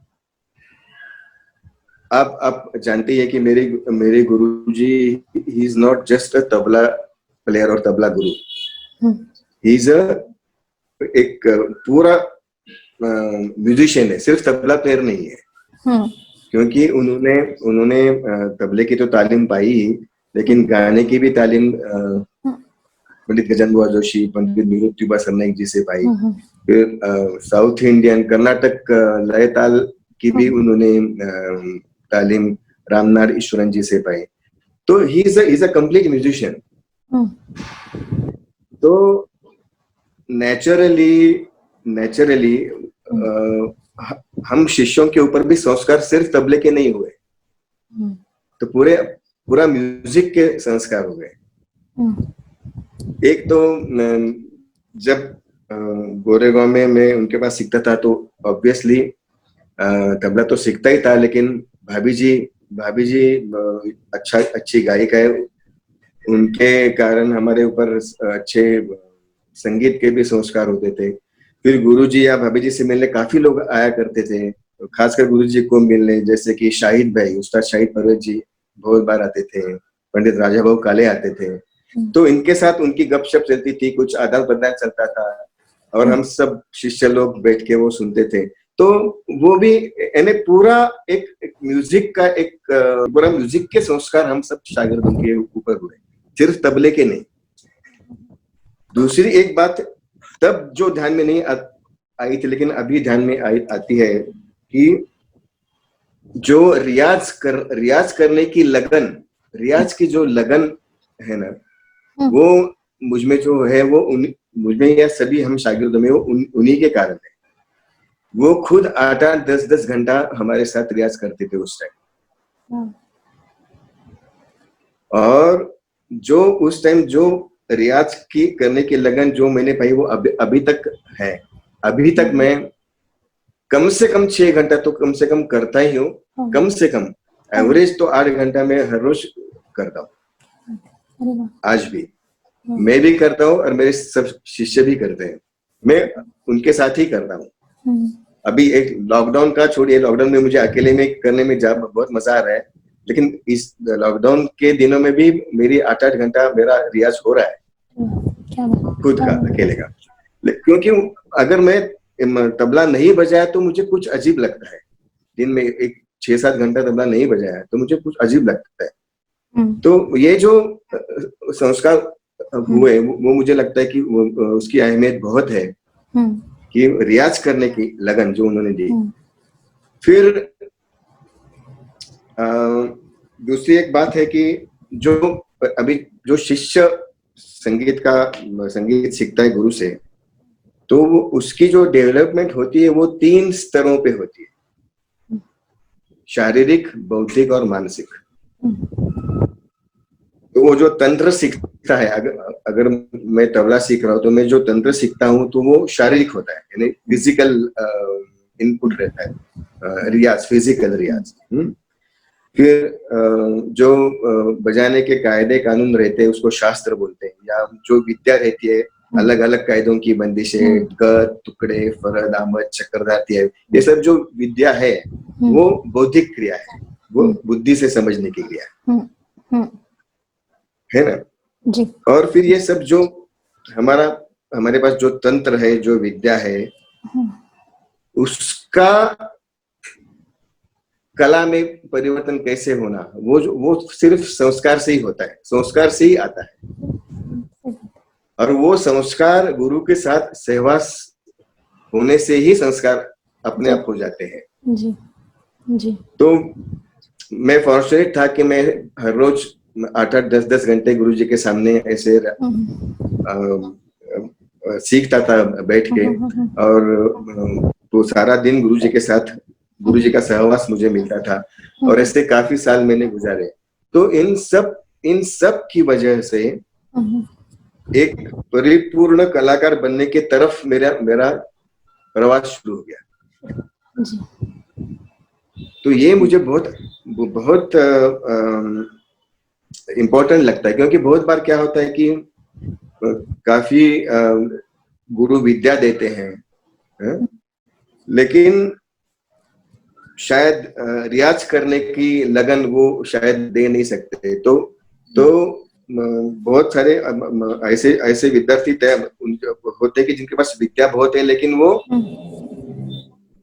आप जानते हैं कि मेरे guruji, he is not just a tabla player और तबला गुरु, ही इज एक पूरा म्यूजिशियन है, सिर्फ तबला प्लेयर नहीं है। क्योंकि उन्होंने तबले की तो तालीम पाई ही, लेकिन गाने की भी तालीम पंडित गजानन बुआ जोशी, पंडित निरुक्ति सरनाईक जी से पाई। फिर साउथ इंडियन कर्नाटक लय ताल की भी उन्होंने तालीम रामनाथ ईश्वरन जी से पाई। तो he is a complete musician. तो नेचुरली हम शिष्यों के ऊपर भी संस्कार सिर्फ तबले के नहीं हुए, तो पूरा म्यूजिक के संस्कार हो गए। एक तो जब गोरेगांव में मैं उनके पास सीखता था, तो ऑब्वियसली तबला तो सीखता ही था, लेकिन भाभी जी अच्छी गायिका है, उनके कारण हमारे ऊपर अच्छे संगीत के भी संस्कार होते थे। फिर गुरुजी या भाभी जी से मिलने काफी लोग आया करते थे, खासकर गुरुजी को मिलने, जैसे कि शाहिद भाई, उस्ताद शाहिद परवेज जी बहुत बार आते थे, पंडित राजा भाऊ काले आते थे। तो इनके साथ उनकी गपशप चलती थी, कुछ आदान प्रदान चलता था और हम सब शिष्य लोग बैठ के वो सुनते थे। तो वो भी यानी पूरा एक म्यूजिक का एक पूरा म्यूजिक के संस्कार हम सब शागिर्दों के ऊपर हुए, सिर्फ तबले के नहीं। दूसरी एक बात तब जो ध्यान में नहीं आई थी, लेकिन अभी ध्यान में आती है कि जो रियाज करने की लगन, रियाज की जो लगन है ना, वो मुझमें जो है वो मुझमें या सभी हम शागिर्दों में वो उन्हीं के कारण है। वो खुद 8-8 10-10 घंटा हमारे साथ रियाज करते थे उस टाइम। और जो उस टाइम जो रियाज की करने की लगन जो मैंने पाई वो अभी तक है। अभी तक मैं कम से कम 6 घंटा तो कम से कम करता ही हूँ। कम से कम एवरेज तो 8 घंटा मैं हर रोज करता हूँ। आज भी मैं भी करता हूँ और मेरे सब शिष्य भी करते हैं। मैं उनके साथ ही करता हूँ। अभी एक लॉकडाउन का छोड़िए, लॉकडाउन में मुझे अकेले में करने में बहुत मजा आ रहा है, लेकिन इस लॉकडाउन के दिनों में भी मेरी 8-8 घंटा मेरा रियाज हो रहा है खुद का, अकेले का। क्योंकि अगर मैं तबला नहीं बजाया तो मुझे कुछ अजीब लगता है। दिन में एक 6-7 घंटा तबला नहीं बजाया तो मुझे कुछ अजीब लगता है। तो ये जो संस्कार हुए वो मुझे लगता है कि उसकी अहमियत बहुत है कि रियाज करने की लगन जो उन्होंने दी। फिर दूसरी एक बात है कि जो अभी जो शिष्य संगीत सीखता है गुरु से, तो वो उसकी जो डेवलपमेंट होती है वो 3 स्तरों पे होती है, शारीरिक, बौद्धिक और मानसिक। तो वो जो तंत्र सीखता है, अगर मैं तबला सीख रहा हूँ तो मैं जो तंत्र सीखता हूँ तो वो शारीरिक होता है, यानी फिजिकल इनपुट रहता है, रियाज, फिजिकल रियाज। फिर जो बजाने के कायदे कानून रहते हैं उसको शास्त्र बोलते हैं, या जो विद्या रहती है अलग अलग कायदों की बंदिशें, गत, टुकड़े, फरद, आमद, चक्रधाती है, ये सब जो विद्या है वो बौद्धिक क्रिया है, वो बुद्धि से समझने की क्रिया है ना जी। और फिर ये सब जो हमारे पास जो तंत्र है, जो विद्या है, उसका कला में परिवर्तन कैसे होना, वो सिर्फ संस्कार से ही होता है, संस्कार से ही आता है। और वो संस्कार गुरु के साथ सहवास होने से ही संस्कार अपने आप हो जाते हैं। जी जी। तो मैं फॉर्चुनेट था कि मैं हर रोज 8-8 10-10 घंटे गुरु जी के सामने ऐसे सीखता था बैठ के, और तो सारा दिन गुरु जी के साथ, गुरु जी का सहवास मुझे मिलता था, और ऐसे काफी साल मैंने गुजारे। तो इन सब की वजह से एक परिपूर्ण कलाकार बनने के तरफ मेरा प्रवास शुरू हो गया जी। तो ये मुझे बहुत इम्पोर्टेंट लगता है, क्योंकि बहुत बार क्या होता है कि काफी गुरु विद्या देते हैं, लेकिन शायद रियाज करने की लगन वो शायद दे नहीं सकते। तो बहुत सारे ऐसे विद्यार्थी होते हैं कि जिनके पास विद्या बहुत है, लेकिन वो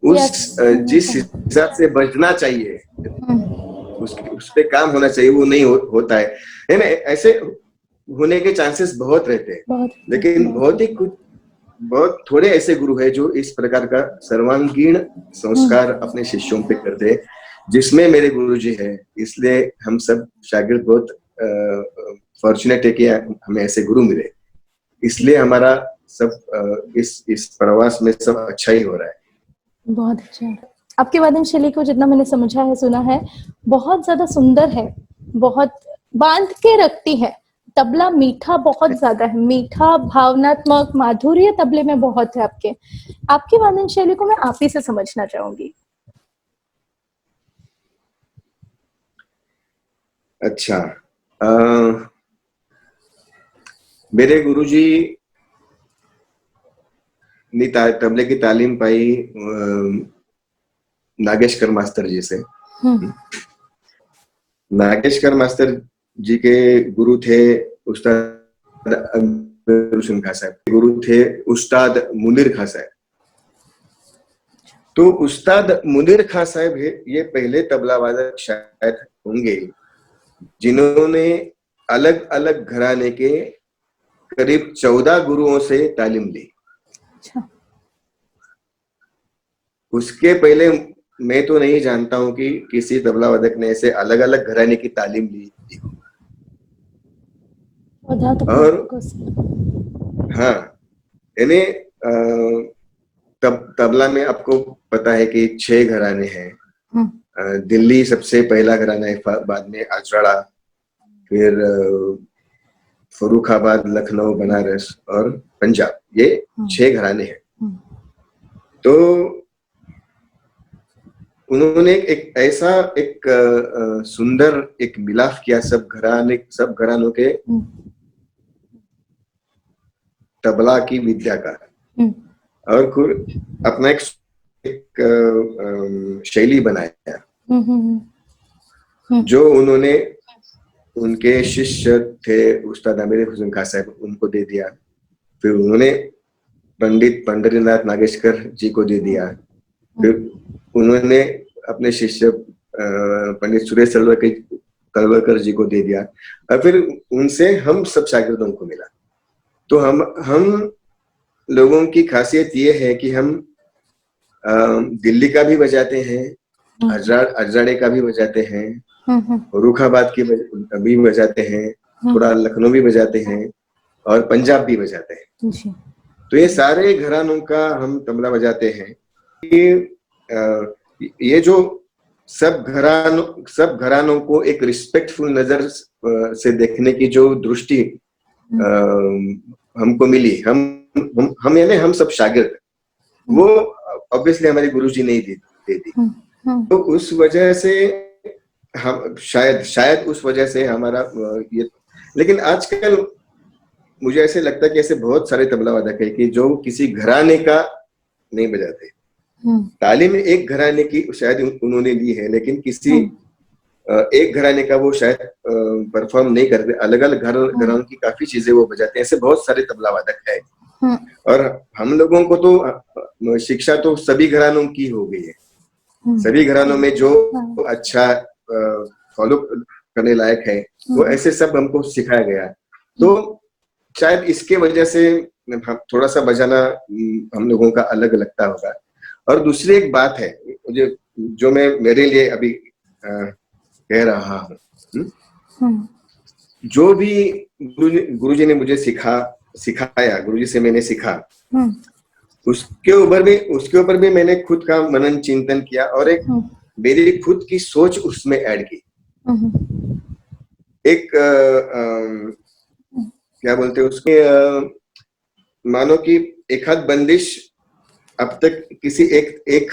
जिस हिसाब से बजना चाहिए, उस पे काम होना चाहिए, वो नहीं होता है ना। ऐसे होने के चांसेस बहुत रहते हैं, लेकिन बहुत थोड़े ऐसे गुरु हैं जो इस प्रकार का सर्वांगीण संस्कार अपने शिष्यों पे करते हैं, जिसमें मेरे गुरुजी हैं। इसलिए हम सब शागिर्द बहुत फॉर्चुनेट है कि हमें ऐसे गुरु मिले, इसलिए हमारा सब इस प्रवास में सब अच्छा ही हो रहा है। बहुत अच्छा। आपकी वादन शैली को जितना मैंने समझा है, सुना है, बहुत ज्यादा सुंदर है, बहुत बांध के रखती है। तबला मीठा बहुत ज्यादा है, मीठा, भावनात्मक माधुर्य तबले में बहुत है। आपकी वादन शैली को मैं आप ही से समझना चाहूंगी। अच्छा, मेरे गुरुजी तबले की तालीम पाई नागेशकर मास्टर जी से। नागेशकर मास्टर जी के गुरु थे उस्ताद अकबर हुसैन खां साहब, गुरु थे उस्ताद मुनीर खां साहब। तो उस्ताद मुनीर खां साहब ये पहले तबला वादक शायद होंगे जिन्होंने अलग अलग घराने के करीब 14 गुरुओं से तालीम ली। उसके पहले मैं तो नहीं जानता हूं कि किसी तबला वादक ने ऐसे अलग अलग घराने की तालीम ली हो। और हाँ, यानी तबला में आपको पता है कि 6 घराने हैं। दिल्ली सबसे पहला घराना है, बाद में अजराड़ा, फिर फर्रुखाबाद, लखनऊ, बनारस और पंजाब, ये 6 घराने हैं। तो उन्होंने एक ऐसा एक सुंदर एक मिलाप किया सब घरानों के तबला की विद्या का, और फिर अपना एक शैली बनाया जो उन्होंने उनके शिष्य थे उस्ताद आमिर हुसैन खां साहब, उनको दे दिया। फिर उन्होंने पंडित पंडरीनाथ नागेशकर जी को दे दिया। फिर उन्होंने अपने शिष्य पंडित सुरेश तलवलकर जी को दे दिया, और फिर उनसे हम सब शागिर्दों को मिला। तो हम लोगों की खासियत ये है कि हम दिल्ली का भी बजाते हैं, अजराड़े का भी बजाते हैं, फर्रुखाबाद की भी बजाते हैं, थोड़ा लखनऊ भी बजाते हैं, और पंजाब भी बजाते हैं। तो ये सारे घरानों का हम तबला बजाते हैं। ये जो सब घरानों को एक रिस्पेक्टफुल नजर से देखने की जो दृष्टि हमको मिली, हम यानी हम सब शागिर्द, वो ऑब्वियसली हमारे गुरुजी ने दे दी। तो उस वजह से हम शायद उस वजह से हमारा ये, लेकिन आजकल मुझे ऐसे लगता है कि ऐसे बहुत सारे तबला वादक है कि जो किसी घराने का नहीं बजाते। तालीम एक घराने की शायद उन्होंने ली है, लेकिन किसी एक घराने का वो शायद परफॉर्म नहीं करते। अलग अलग घरानों की काफी चीजें वो बजाते हैं। ऐसे बहुत सारे तबला वादक है, और हम लोगों को तो शिक्षा तो सभी घरानों की हो गई है। सभी घरानों में जो अच्छा फॉलो करने लायक है वो ऐसे सब हमको सिखाया गया। तो शायद इसके वजह से थोड़ा सा बजाना हम लोगों का अलग लगता होगा। और दूसरी एक बात है मुझे, जो मैं मेरे लिए अभी कह रहा हूँ, जो भी गुरुजी ने मुझे सिखाया, गुरुजी से मैंने सीखा, उसके ऊपर भी मैंने खुद का मनन चिंतन किया, और एक मेरी खुद की सोच उसमें ऐड की। एक क्या बोलते हैं उसके, मानो कि एक हाथ बंदिश अब तक किसी एक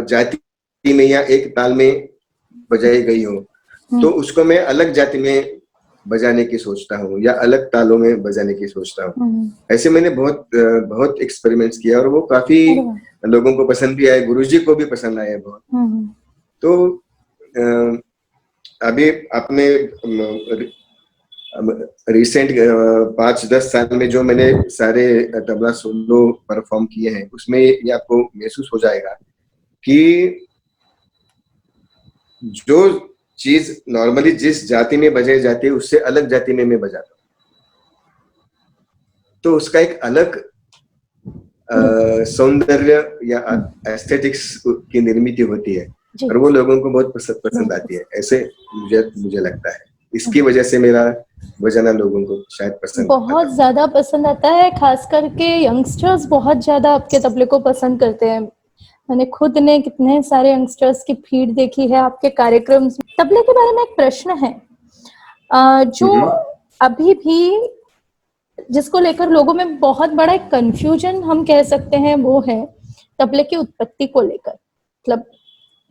जाति में या एक ताल में बजाई गई हो, तो उसको मैं अलग जाति में बजाने की सोचता हूँ या अलग तालों में बजाने की सोचता हूँ। ऐसे मैंने बहुत एक्सपेरिमेंट्स किया, और वो काफी लोगों को पसंद भी आए, गुरुजी को भी पसंद आए बहुत। तो अभी आपने रिसेंट 5-10 साल में जो मैंने सारे तबला सोलो परफॉर्म किए हैं, उसमें ये आपको महसूस हो जाएगा कि जो चीज नॉर्मली जिस जाति में बजाई जाती है उससे अलग जाति में मैं बजाता हूँ, तो उसका एक अलग सौंदर्य या एस्थेटिक्स की निर्मित होती है, और वो लोगों को बहुत पसंद आती है। ऐसे मुझे लगता है, इसकी वजह से मेरा बजाना लोगों को शायद बहुत ज्यादा पसंद आता है। खास करके यंगस्टर्स बहुत ज्यादा आपके तबले को पसंद करते हैं। मैंने खुद ने कितने सारे यंगस्टर्स की भीड़ देखी है आपके कार्यक्रम। तबले के बारे में एक प्रश्न है जो अभी भी जिसको लेकर लोगों में बहुत बड़ा एक कंफ्यूजन हम कह सकते हैं, वो है तबले की उत्पत्ति को लेकर। मतलब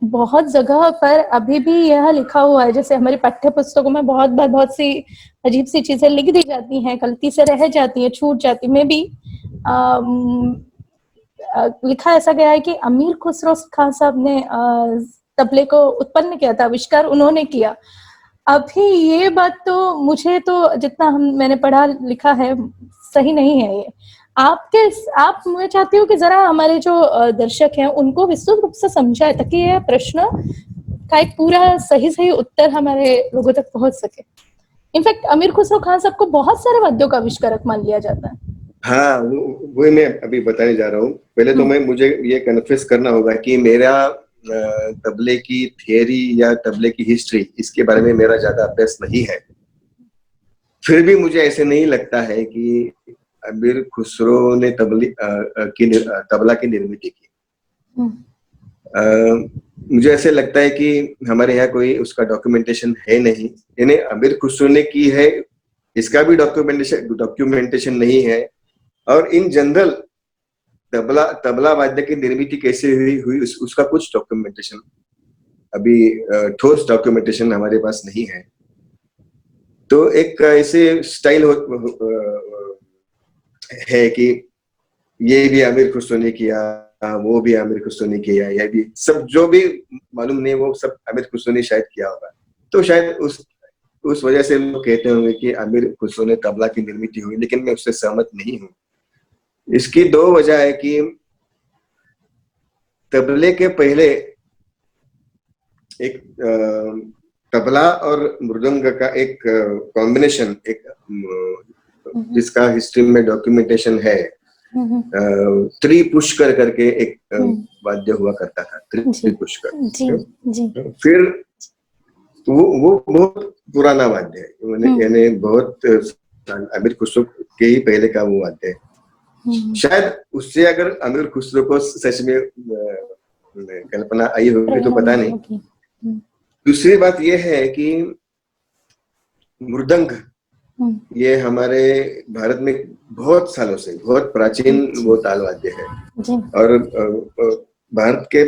बहुत जगह पर अभी भी यह लिखा हुआ है, जैसे हमारी पाठ्य पुस्तकों में बहुत सी अजीब सी चीजें लिख दी जाती हैं, गलती से रह जाती हैं, छूट जाती। मैं भी लिखा ऐसा गया है कि अमीर खुसरो खान साहब ने तबले को उत्पन्न किया था, आविष्कार उन्होंने किया। अभी ये बात तो मुझे तो जितना मैंने पढ़ा लिखा है सही नहीं है ये। आप मैं चाहती हूँ कि जरा हमारे जो दर्शक हैं उनको विस्तृत रूप से समझाए ताकि ये प्रश्न का एक पूरा सही उत्तर हमारे लोगों तक पहुंच सके। इनफैक्ट अमीर खुसरो खान साहब को बहुत सारे वाद्यों का आविष्कारक मान लिया जाता है। हाँ, वही मैं अभी बताने जा रहा हूँ। पहले तो मुझे ये कन्फेस करना होगा कि मेरा तबले की थियरी या तबले की हिस्ट्री, इसके बारे में मेरा ज्यादा अभ्यास नहीं है। फिर भी मुझे ऐसे नहीं लगता है कि अमीर खुसरो ने तबला की निर्मित की। मुझे ऐसे लगता है कि हमारे यहाँ कोई उसका डॉक्यूमेंटेशन है नहीं। यानी अमीर खुसरो ने की है, इसका भी डॉक्यूमेंटेशन नहीं है। और इन जनरल तबला वाद्य की निर्मित कैसे हुई उसका कुछ डॉक्यूमेंटेशन अभी ठोस डॉक्यूमेंटेशन हमारे पास नहीं है। तो एक ऐसे स्टाइल है कि ये भी आमिर खुसरो ने किया, वो भी आमिर खुसरो ने किया, यह भी सब जो भी मालूम नहीं वो सब आमिर खुसरो ने शायद किया होगा। तो शायद उस वजह से लोग कहते होंगे कि आमिर खुसरो ने तबला की निर्मित हुई, लेकिन मैं उससे सहमत नहीं हूँ। इसकी दो वजह है कि तबले के पहले एक तबला और मृदंग का एक कॉम्बिनेशन, एक जिसका हिस्ट्री में डॉक्यूमेंटेशन है, त्रिपुष्कर करके एक वाद्य हुआ करता था, त्रिपुष्कर। फिर वो बहुत पुराना वाद्य है, यानी बहुत अमीर खुसरो के ही पहले का वो वाद्य है। शायद उससे अगर अमीर खुसरो को सच में कल्पना आई होगी तो पता नहीं। दूसरी बात यह है कि मृदंग ये हमारे भारत में बहुत सालों से बहुत प्राचीन वो ताल वाद्य है, और भारत के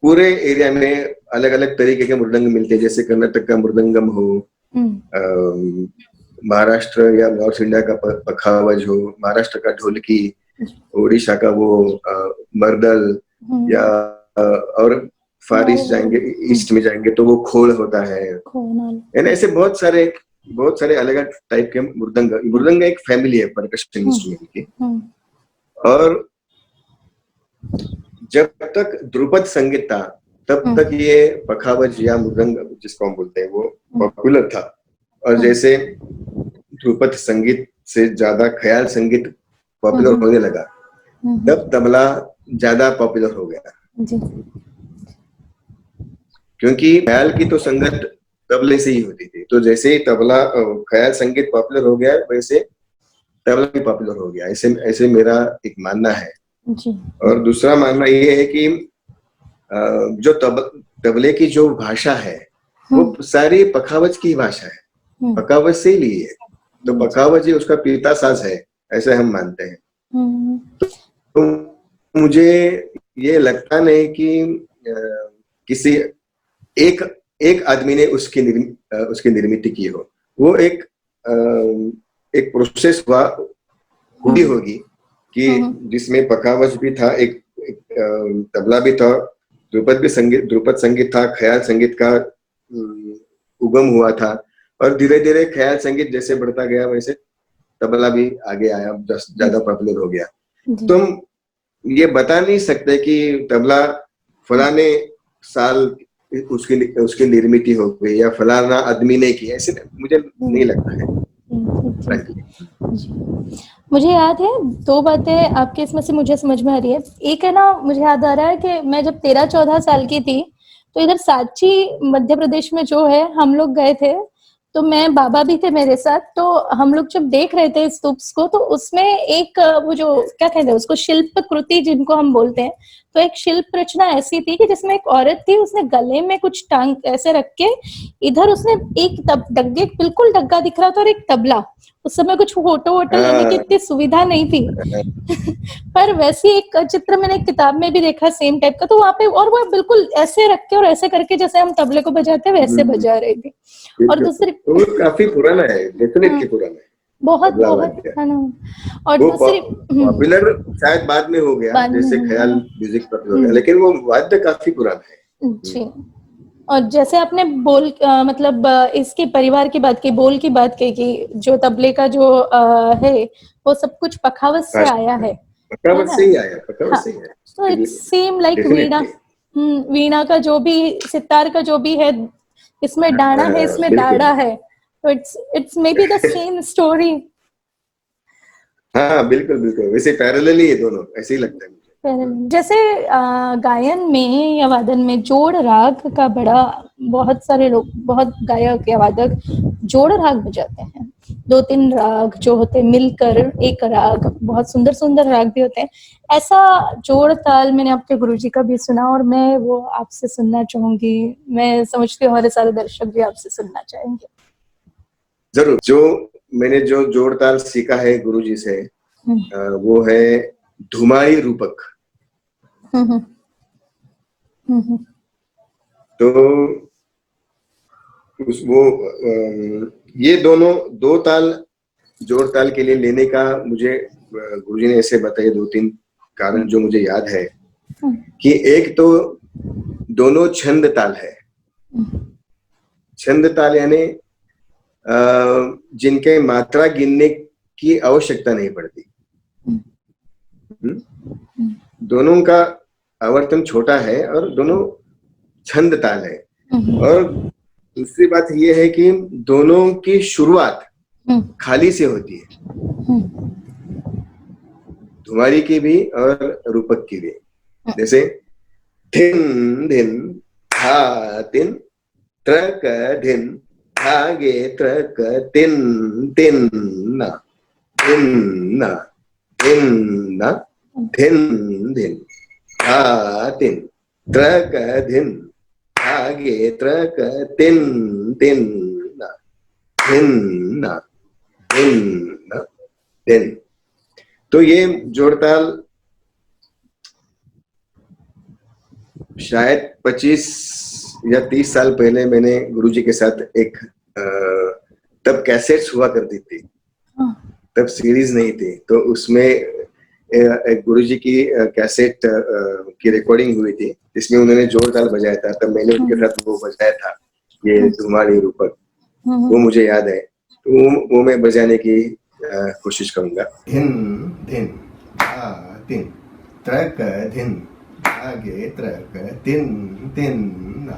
पूरे एरिया में अलग अलग तरीके के मृदंग मिलते हैं। जैसे कर्नाटक का मृदंगम हो, महाराष्ट्र या नॉर्थ इंडिया का पखावज हो, महाराष्ट्र का ढोलकी, उड़ीसा का वो मर्दल, या और फार ईस्ट जाएंगे, ईस्ट में जाएंगे तो वो खोल होता है। यानी ऐसे बहुत सारे अलग अलग टाइप के मृदंग एक फैमिली है परकशन इंस्ट्रूमेंट की। और जब तक ध्रुपद संगीत था तब तक ये पखावज या मृदंग जिसको हम बोलते हैं वो पॉपुलर था। और जैसे ध्रुपद संगीत से ज्यादा ख्याल संगीत पॉपुलर होने लगा, तब तबला ज्यादा पॉपुलर हो गया, क्योंकि ख्याल की तो संगत तबले से ही होती थी। तो जैसे ही तबला ख्याल संगीत पॉपुलर हो गया, वैसे तबला भी पॉपुलर हो गया। ऐसे मेरा एक मानना है। और दूसरा मानना ये है कि जो तबले की जो भाषा है वो सारी पखावज की भाषा है, पखावज से ही ली है। तो पखावज ही उसका पीता साज है, ऐसे हम मानते हैं। तो मुझे ये लगता नहीं कि किसी एक आदमी ने उसकी निर्मित की हो। वो एक प्रोसेस हुई होगी कि जिसमें पखावज भी था, एक तबला भी था, ध्रुपद संगीत था, ख्याल संगीत का उगम हुआ था। और धीरे धीरे ख्याल संगीत जैसे बढ़ता गया वैसे तबला भी आगे आया, ज्यादा पॉपुलर हो गया। तुम ये बता नहीं सकते कि तबला फलाने साल उसकी निर्मित हो गई या फलाना आदमी ने की, ऐसे मुझे नहीं लगता है। मुझे याद है दो बातें आपके इसमें से मुझे समझ में आ रही है। एक है ना, मुझे याद आ रहा है कि मैं जब 13-14 साल की थी तो इधर सांची मध्य प्रदेश में जो है हम लोग गए थे, तो मैं बाबा भी थे मेरे साथ। तो हम लोग जब देख रहे थे स्तूप्स को, तो उसमें एक वो जो क्या कहते हैं उसको, शिल्प कृति जिनको हम बोलते हैं, तो एक शिल्प रचना ऐसी थी कि जिसमें एक औरत थी, उसने गले में कुछ टांग ऐसे रख के, इधर उसने एक डग्गे, बिल्कुल डग्गा दिख रहा था, और एक तबला। उस समय कुछ फोटो लेने की इतनी सुविधा नहीं थी पर वैसी एक चित्र मैंने एक किताब में भी देखा सेम टाइप का। तो वहां पे, और वो बिल्कुल ऐसे रख के और ऐसे करके जैसे हम तबले को बजाते हैं वैसे बजा रही थी। और दूसरी तो काफी पुराना है, डेफिनेटली पुराना है। बहुत तबला बहुत वाद्य। है ना। और वो दूसरी पॉपुलर शायद बाद में हो गया, बाद में जैसे हो ख्याल गया। म्यूजिक पर हो गया, लेकिन वो वाद्य काफी पुराना है। जी। और जैसे आपने मतलब इसके परिवार की बात की, बोल की बात की कि जो तबले का जो है वो सब कुछ पखावज से आया है पकावत ना। से ही आया, पकावत हाँ, से ही आया। तो it's same like veena. Definitely. Veena का जो भी, सितार का जो भी है, इसमें डाना है, इसमें बिल्कुल। दाड़ा है, तो it's may be the same story. हाँ बिल्कुल बिल्कुल, वैसे पैरेलल ही है दोनों, ऐसे ही लगता है मुझे। जैसे गायन में या वादन में जोड़ राग का बड़ा, बहुत सारे लोग, बहुत गायक या वादक जोड़ राग बजाते हैं। 2-3 राग जो होते हैं मिलकर एक राग, बहुत सुंदर सुंदर राग भी होते हैं। ऐसा जोड़ ताल मैंने आपके गुरुजी का भी सुना और मैं वो आपसे सुनना चाहूंगी। मैं समझती हूँ हमारे सारे दर्शक भी आपसे सुनना चाहेंगे। जरूर। जो मैंने जो जोड़ ताल सीखा है गुरुजी से, वो है धुमाई रूपक। तो ये दोनों दो ताल जोड़ ताल के लिए लेने का मुझे गुरुजी ने ऐसे बताए 2-3 कारण जो मुझे याद है कि एक तो दोनों छंद ताल है। छंद ताल यानी जिनके मात्रा गिनने की आवश्यकता नहीं पड़ती। दोनों का आवर्तन छोटा है और दोनों छंद ताल है। और दूसरी बात यह है कि दोनों की शुरुआत खाली से होती है, धुमारी की भी और रूपक की भी। जैसे धिन धिन हा तिन त्रक धिन धागे त्रक तिन तिन ना धिन ना धिन ना धिन धिन हा तिन त्रक धिन धागे त्रक तिन तिन ना धिन ना धिन ना धिन। तो ये जोड़ताल शायद 25 या 30 साल पहले मैंने गुरुजी के साथ एक तब कैसेट्स हुआ करती थी, तब सीरीज नहीं थी, तो उसमें एक गुरुजी की कैसेट की रिकॉर्डिंग हुई थी जिसमें उन्होंने जोड़ताल बजाया था। तब मैंने उनके साथ वो बजाया था, ये धुमाड़ी रूपक, वो मुझे याद है। तो वो मैं बजाने की कोशिश करूंगा। धिन धिन धा तिन त्रक धिन धागे त्रक तिन तिन ना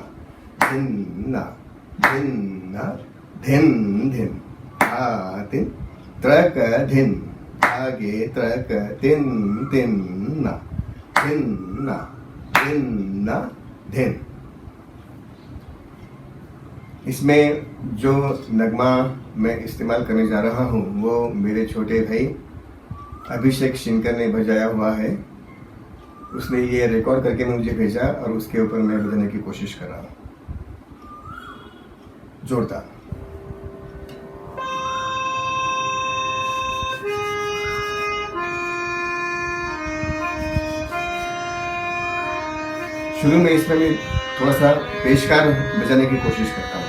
धिन ना धिन ना धिन धिन धा तिन त्रक धिन धागे त्रक तिन तिन ना धिन ना धिन ना धिन। इसमें जो नगमा मैं इस्तेमाल करने जा रहा हूँ वो मेरे छोटे भाई अभिषेक शिनकर ने बजाया हुआ है। उसने ये रिकॉर्ड करके मुझे भेजा और उसके ऊपर मैं बजाने की कोशिश कर रहा हूँ। जोड़ता शुरू में इसमें मैं थोड़ा सा पेशकार बजाने की कोशिश करता हूँ।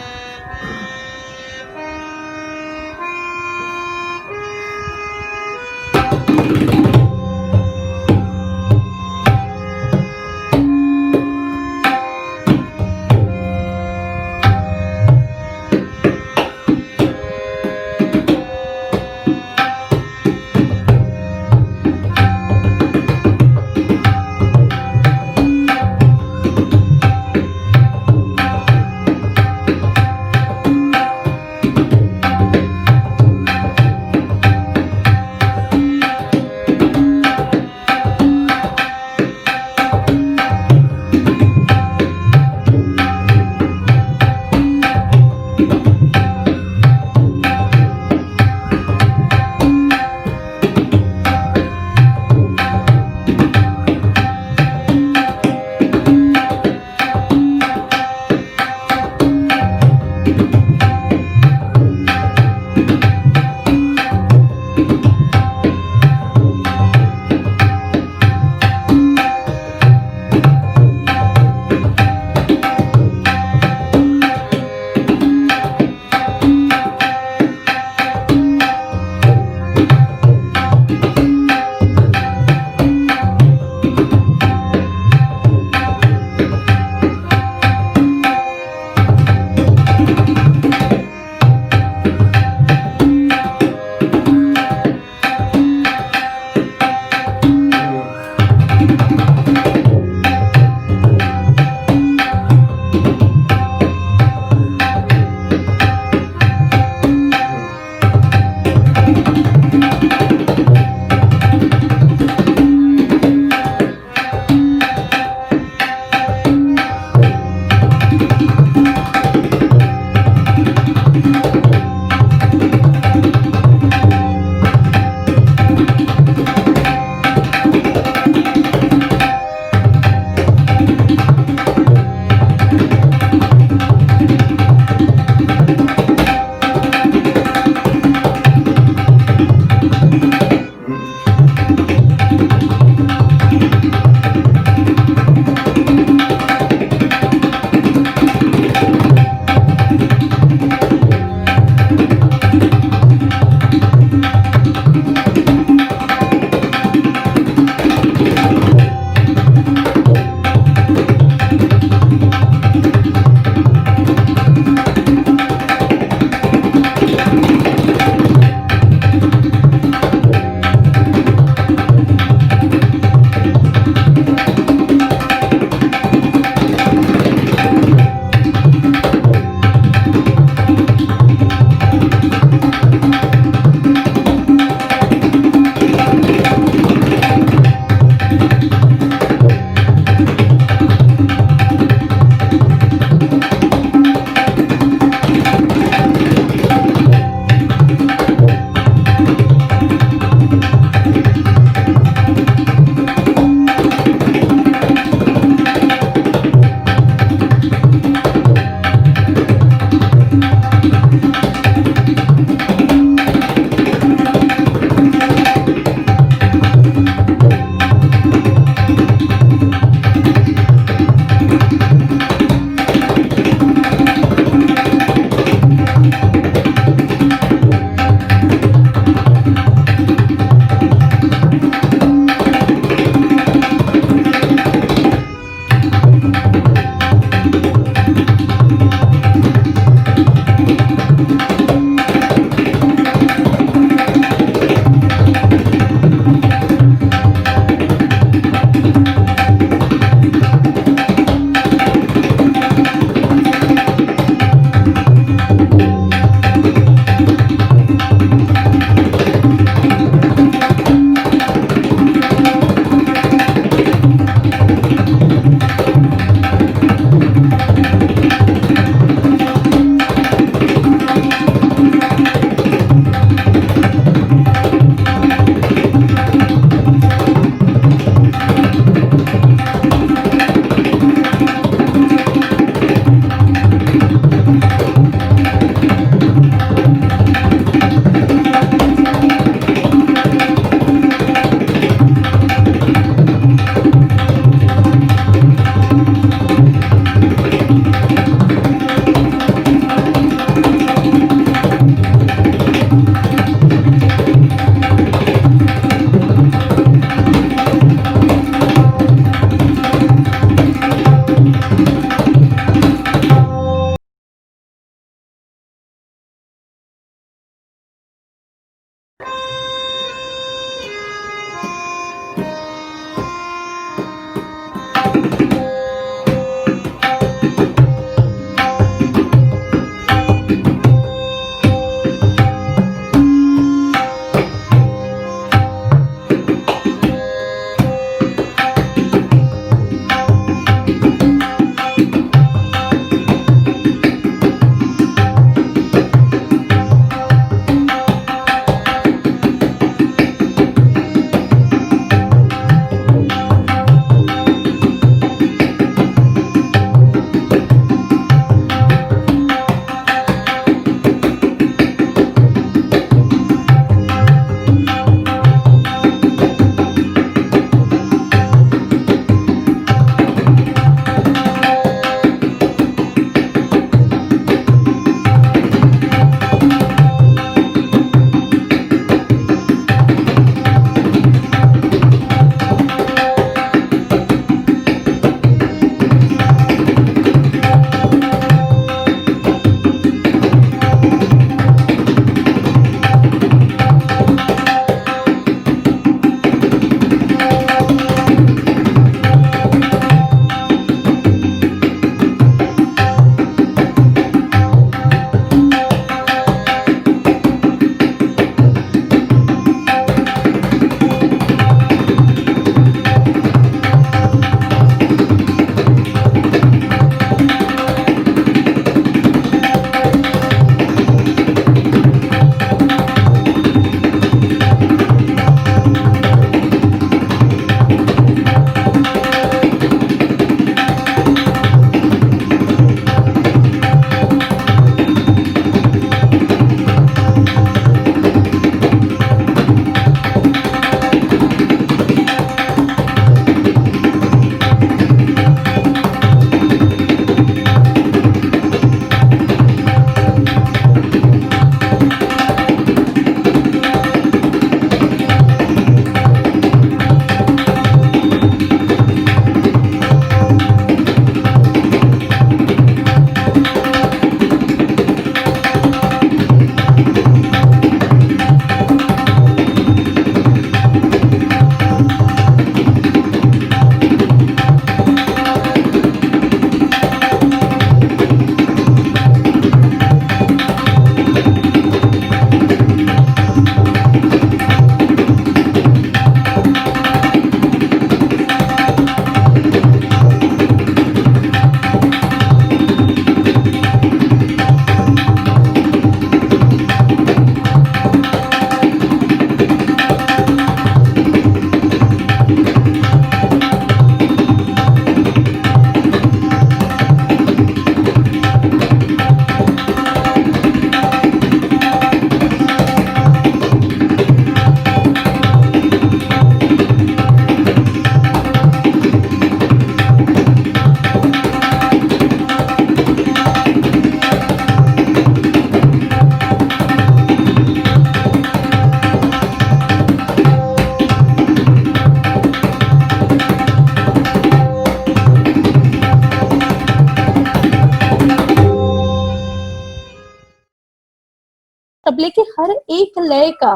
तबले के हर एक लय का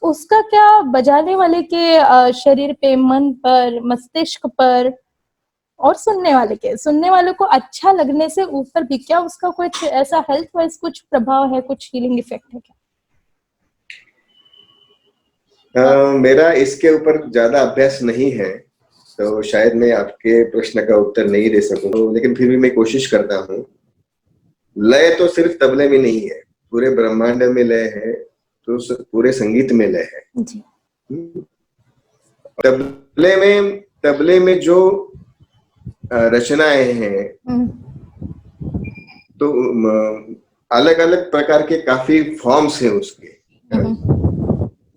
उसका क्या बजाने वाले के शरीर पे, मन पर, मस्तिष्क पर और सुनने वालों को अच्छा लगने से ऊपर भी क्या उसका कुछ ऐसा हेल्थ वाइज कुछ प्रभाव है, कुछ हीलिंग इफेक्ट है क्या? मेरा इसके ऊपर ज्यादा अभ्यास नहीं है, तो शायद मैं आपके प्रश्न का उत्तर नहीं दे सकूं, लेकिन फिर भी मैं कोशिश करता हूँ। लय तो सिर्फ तबले में नहीं है, पूरे ब्रह्मांड में लय है, तो पूरे संगीत में लय है जी। तबले में जो रचनाएं हैं, तो अलग अलग प्रकार के काफी फॉर्म्स हैं उसके।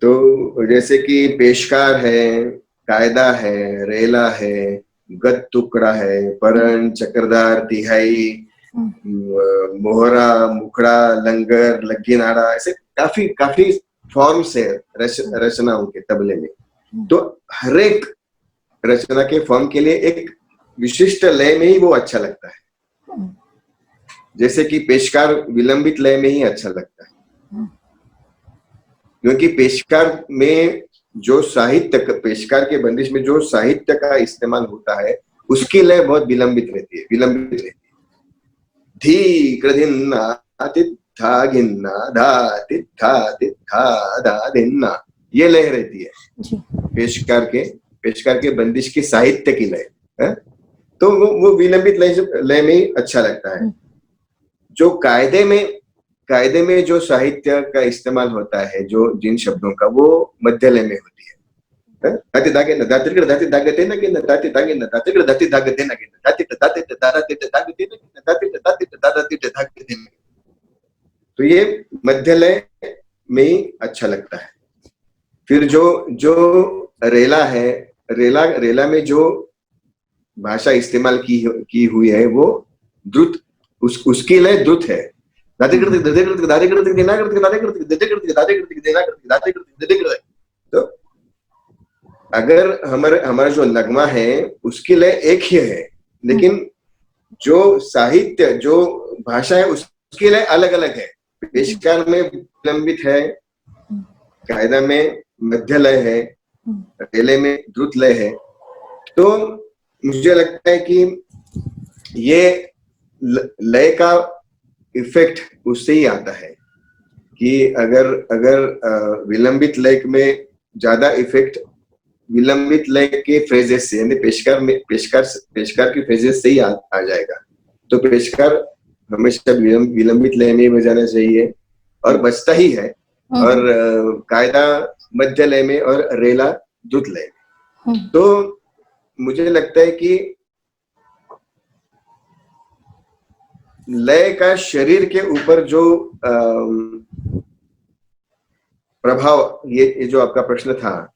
तो जैसे कि पेशकार है, कायदा है, रेला है, गत टुकड़ा है, परण, चक्रधार, तिहाई, मोहरा, मुखड़ा, लंगर, लग्गी नाड़ा, ऐसे काफी काफी फॉर्म्स है रचनाओं के तबले में। तो हर एक रचना के फॉर्म के लिए एक विशिष्ट लय में ही वो अच्छा लगता है। जैसे कि पेशकार विलंबित लय में ही अच्छा लगता है, क्योंकि पेशकार में जो साहित्य, पेशकार के बंदिश में जो साहित्य का इस्तेमाल होता है, उसकी लय बहुत विलंबित रहती है। धी कृधिन्ना तित्था गिन्ना धा तित्था तित्था धा धिन्ना, ये लय रहती है पेशकार के बंदिश की साहित्य की लय है। तो वो विलंबित लय में ही अच्छा लगता है। जो कायदे में जो साहित्य का इस्तेमाल होता है, जो जिन शब्दों का, वो मध्य लय में होती है। दाति दागे न दाति दाति दागते न के न दाति दागे न दाति दाति दागते न के न दाति दाति दाति दागते न के न दाति दाति दाति दागते न। तो ये मध्य लय में ही अच्छा लगता है। फिर जो रेला है, रेला में जो भाषा इस्तेमाल की हुई है, वो द्रुत, उसकी लय द्रुत है। तो अगर हमारा जो नगमा है, उसकी लय एक ही है, लेकिन जो साहित्य, जो भाषा है, उसकी लय अलग अलग है। पेशकार में विलंबित है, कायदा में मध्य लय है, रेले में द्रुत लय है। तो मुझे लगता है कि ये लय का इफेक्ट उससे ही आता है कि अगर विलंबित लय में ज्यादा इफेक्ट विलंबित लय के फ्रेजेस से, यानी पेशकार की फ्रेजेस से ही आ जाएगा। तो पेशकार हमेशा विलंबित लय में बजाना चाहिए, और बजता ही है। और कायदा मध्य लय में और रेला द्रुत लय में। तो मुझे लगता है कि लय का शरीर के ऊपर जो प्रभाव, ये जो आपका प्रश्न था,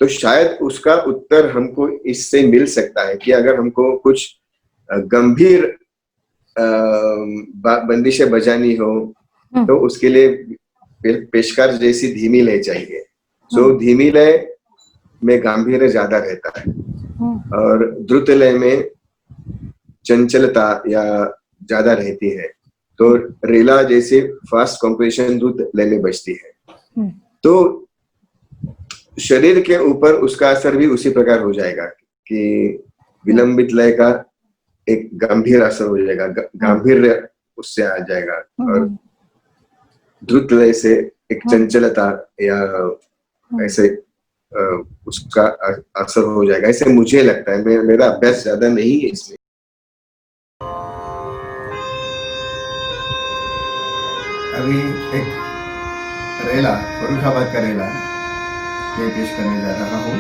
तो शायद उसका उत्तर हमको इससे मिल सकता है कि अगर हमको कुछ गंभीर बंदिशें बजानी हो, तो उसके लिए पेशकार जैसी धीमी लय चाहिए। सो धीमी लय में गांभीर्य ज्यादा रहता है, और द्रुत लय में चंचलता या ज्यादा रहती है। तो रेला जैसे फास्ट कॉम्प्रेशन द्रुत लय में बजती है। तो शरीर के ऊपर उसका असर भी उसी प्रकार हो जाएगा कि विलंबित लय का एक गंभीर असर हो जाएगा, गांभीर्य उससे आ जाएगा, और द्रुत लय से एक चंचलता या ऐसे उसका असर हो जाएगा, ऐसे मुझे लगता है। मेरा अभ्यास ज्यादा नहीं है इसमें। अभी एक रेला, फर्रुखाबाद का रेला मैं पेश करने जा रहा हूँ।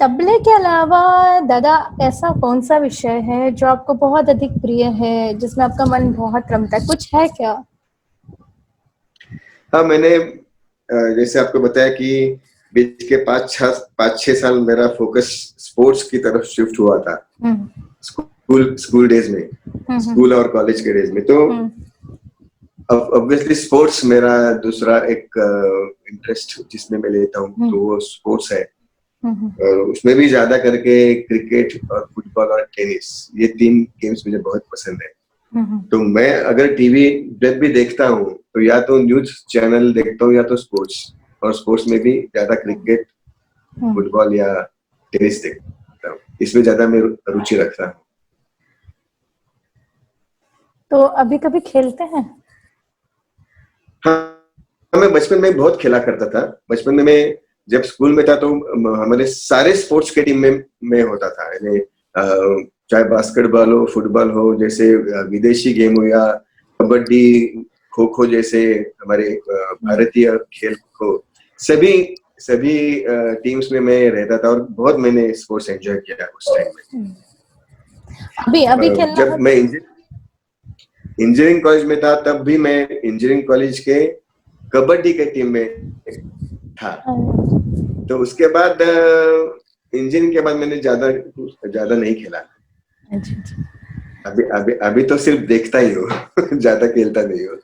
तबले के अलावा दादा ऐसा कौन सा विषय है जो आपको बहुत अधिक प्रिय है, जिसमें आपका मन बहुत रमता है, कुछ है क्या? हाँ, मैंने जैसे आपको बताया कि बीच के 5-6 साल मेरा फोकस स्पोर्ट्स की तरफ शिफ्ट हुआ था स्कूल डेज में, स्कूल और कॉलेज के डेज में। तो ऑब्वियसली स्पोर्ट्स मेरा दूसरा एक इंटरेस्ट जिसमें मैं लेता हूँ तो वो स्पोर्ट्स है। और उसमें भी ज्यादा करके क्रिकेट और फुटबॉल और टेनिस, ये 3 गेम्स मुझे बहुत पसंद है। तो मैं अगर टीवी जब भी देखता हूँ तो या तो न्यूज चैनल देखता हूँ या तो स्पोर्ट्स, और स्पोर्ट्स में भी ज्यादा क्रिकेट, फुटबॉल या टेनिस देखता हूँ, इसमें ज्यादा मैं रुचि रखता हूँ। तो अभी कभी खेलते हैं? हाँ, मैं बचपन में बहुत खेला करता था। बचपन में मैं जब स्कूल में था तो हमारे सारे स्पोर्ट्स के टीम में होता था, यानी चाहे बास्केटबॉल हो, फुटबॉल हो, जैसे विदेशी गेम हो या कबड्डी, खो खो जैसे हमारे भारतीय खेल को, सभी टीम्स में मैं रहता था और बहुत मैंने स्पोर्ट्स एंजॉय किया उस टाइम में। अभी खेलना जब मैं इंजीनियरिंग कॉलेज में था तब भी मैं इंजीनियरिंग कॉलेज के कबड्डी के टीम में था। तो उसके बाद इंजीनियरिंग के बाद मैंने ज्यादा नहीं खेला। अभी तो सिर्फ देखता ही हूँ ज्यादा खेलता नहीं हूँ।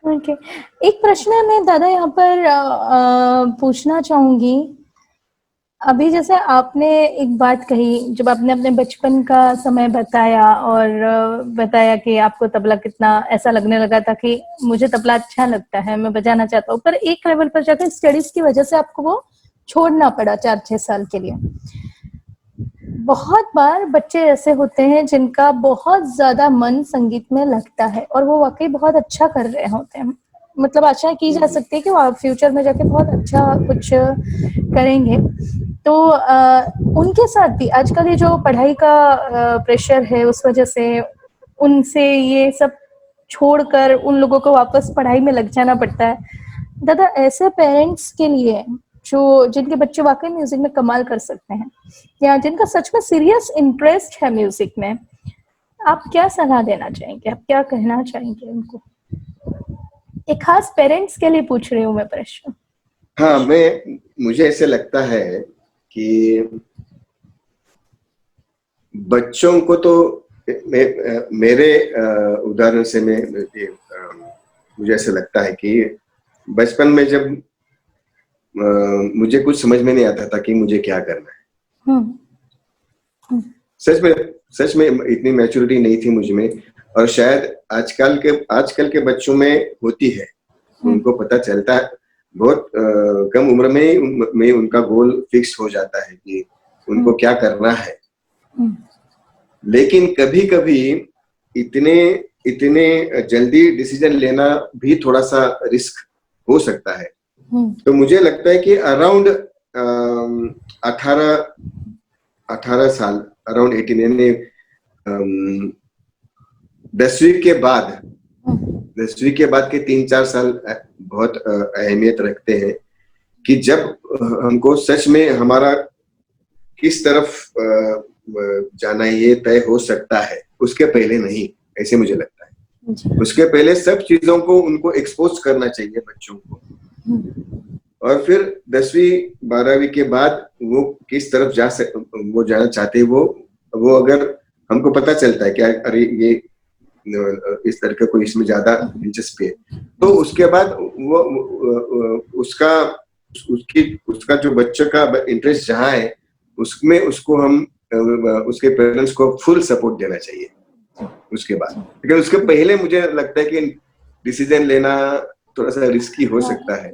ओके, एक प्रश्न मैं दादा यहाँ पर पूछना चाहूंगी अभी जैसे आपने एक बात कही, जब आपने अपने बचपन का समय बताया और बताया कि आपको तबला कितना ऐसा लगने लगा था कि मुझे तबला अच्छा लगता है, मैं बजाना चाहता हूँ, पर एक लेवल पर जाकर स्टडीज की वजह से आपको वो छोड़ना पड़ा 4-6 साल के लिए। बहुत बार बच्चे ऐसे होते हैं जिनका बहुत ज्यादा मन संगीत में लगता है और वो वाकई बहुत अच्छा कर रहे होते हैं, मतलब आशा की जा सकती है कि वो फ्यूचर में जाके बहुत अच्छा कुछ करेंगे। तो उनके साथ भी आजकल ये जो पढ़ाई का प्रेशर है, उस वजह से उनसे ये सब छोड़कर उन लोगों को वापस पढ़ाई में लग जाना पड़ता है। दादा, ऐसे पेरेंट्स के लिए जो जिनके बच्चे वाकई म्यूजिक में कमाल कर सकते हैं या जिनका सच में सीरियस इंटरेस्ट है म्यूजिक में, आप क्या सलाह देना चाहेंगे, आप क्या कहना चाहेंगे उनको? एक खास पेरेंट्स के लिए पूछ रही हूँ मैं प्रश्न। हाँ, मुझे ऐसे लगता है कि बच्चों को तो मेरे उदाहरण से मुझे ऐसे लगता है कि बचपन में जब मुझे कुछ समझ में नहीं आता था कि मुझे क्या करना है। सच में इतनी मैच्योरिटी नहीं थी मुझ में, और शायद आजकल के बच्चों में होती है। उनको पता चलता है बहुत कम उम्र में उनका गोल फिक्स हो जाता है कि उनको क्या करना है। लेकिन कभी-कभी इतने जल्दी डिसीजन लेना भी थोड़ा सा रिस्क हो सकता है। तो मुझे लगता है कि अराउंड 18 साल, अराउंड 18, यानी 10वीं के बाद के 3-4 साल बहुत अहमियत रखते हैं कि जब हमको सच में हमारा किस तरफ जाना ये तय हो सकता है, उसके पहले नहीं, ऐसे मुझे लगता है। उसके पहले सब चीजों को उनको एक्सपोज करना चाहिए बच्चों को, और फिर 10वीं-12वीं के बाद वो किस तरफ वो जाना चाहते हैं, वो अगर हमको पता चलता है कि अरे ये इस तरह का कोई इसमें ज्यादा दिलचस्पी है, तो उसके बाद उसका जो बच्चे का इंटरेस्ट जहाँ है उसमें उसको हम उसके पेरेंट्स को फुल सपोर्ट देना चाहिए उसके बाद। लेकिन उसके पहले मुझे लगता है कि डिसीजन लेना थोड़ा सा रिस्की हो सकता है।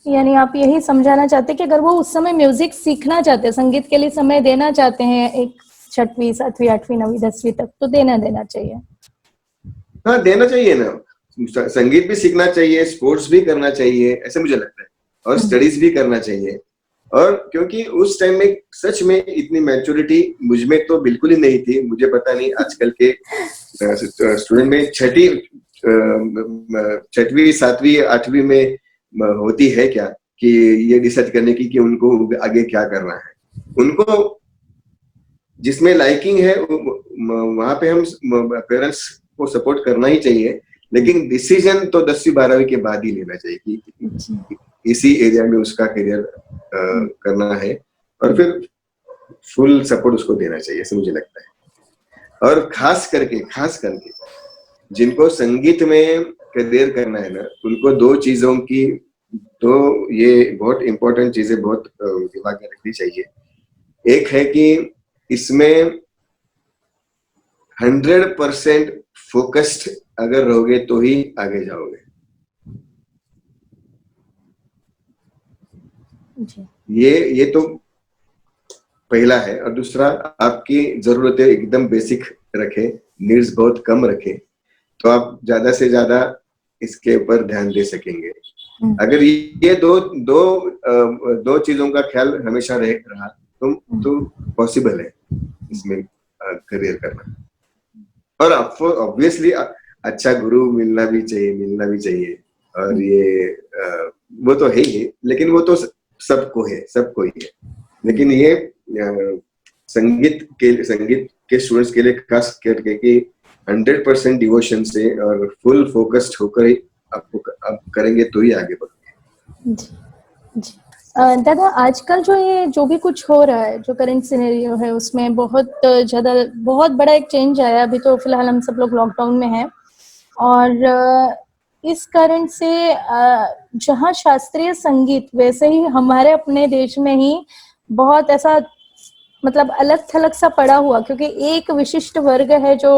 यानी आप यही समझाना चाहते हैं कि अगर वो उस समय म्यूजिक सीखना चाहते हैं, संगीत के लिए समय देना चाहते हैं, एक 6वीं, 7वीं, 8वीं, 9वीं, 10वीं तक, तो देना चाहिए। हाँ, देना चाहिए ना, संगीत भी सीखना चाहिए, स्पोर्ट्स भी करना चाहिए, ऐसे मुझे लगता है, और स्टडीज भी करना चाहिए। और क्योंकि उस टाइम में सच में इतनी मैच्योरिटी मुझ में तो बिल्कुल ही नहीं थी। मुझे पता नहीं आजकल के स्टूडेंट में 6वीं, 7वीं, 8वीं में होती है क्या कि ये डिसाइड करने की कि उनको आगे क्या करना है। उनको जिसमें लाइकिंग है वहां पे हम पेरेंट्स को सपोर्ट करना ही चाहिए, लेकिन डिसीजन तो 10वीं 12वीं के बाद ही लेना चाहिए कि इसी एरिया में उसका करियर करना है, और फिर फुल सपोर्ट उसको देना चाहिए, ऐसे मुझे लगता है। और खास करके जिनको संगीत में करियर करना है ना, उनको दो ये बहुत इंपॉर्टेंट चीजें बहुत दिमाग में रखनी चाहिए। एक है कि इसमें 100% फोकस्ड अगर रहोगे तो ही आगे जाओगे। ये तो पहला है। और दूसरा, आपकी जरूरतें एकदम बेसिक रखे, नीड्स बहुत कम रखे, तो आप ज्यादा से ज्यादा इसके ऊपर ध्यान दे सकेंगे। अगर ये दो चीजों का ख्याल हमेशा रहा तो पॉसिबल है इसमें करियर करना। और ऑब्वियसली अच्छा गुरु मिलना भी चाहिए, और ये वो तो है ही, लेकिन वो तो सबको ही है। लेकिन ये संगीत के स्टूडेंट्स के लिए खास करके कि 100% डिवोशन से और फुल फोकस्ड होकर ही आप करेंगे तो ही आगे बढ़ोगे। जी। दादा, आजकल जो भी कुछ हो रहा है, जो करंट सिनेरियो है, उसमें बहुत बड़ा एक चेंज आया। अभी तो फिलहाल हम सब लोग लॉकडाउन में हैं, और इस कारण से जहाँ शास्त्रीय संगीत, वैसे ही हमारे अपने देश में ही बहुत ऐसा मतलब अलग थलग सा पड़ा हुआ, क्योंकि एक विशिष्ट वर्ग है जो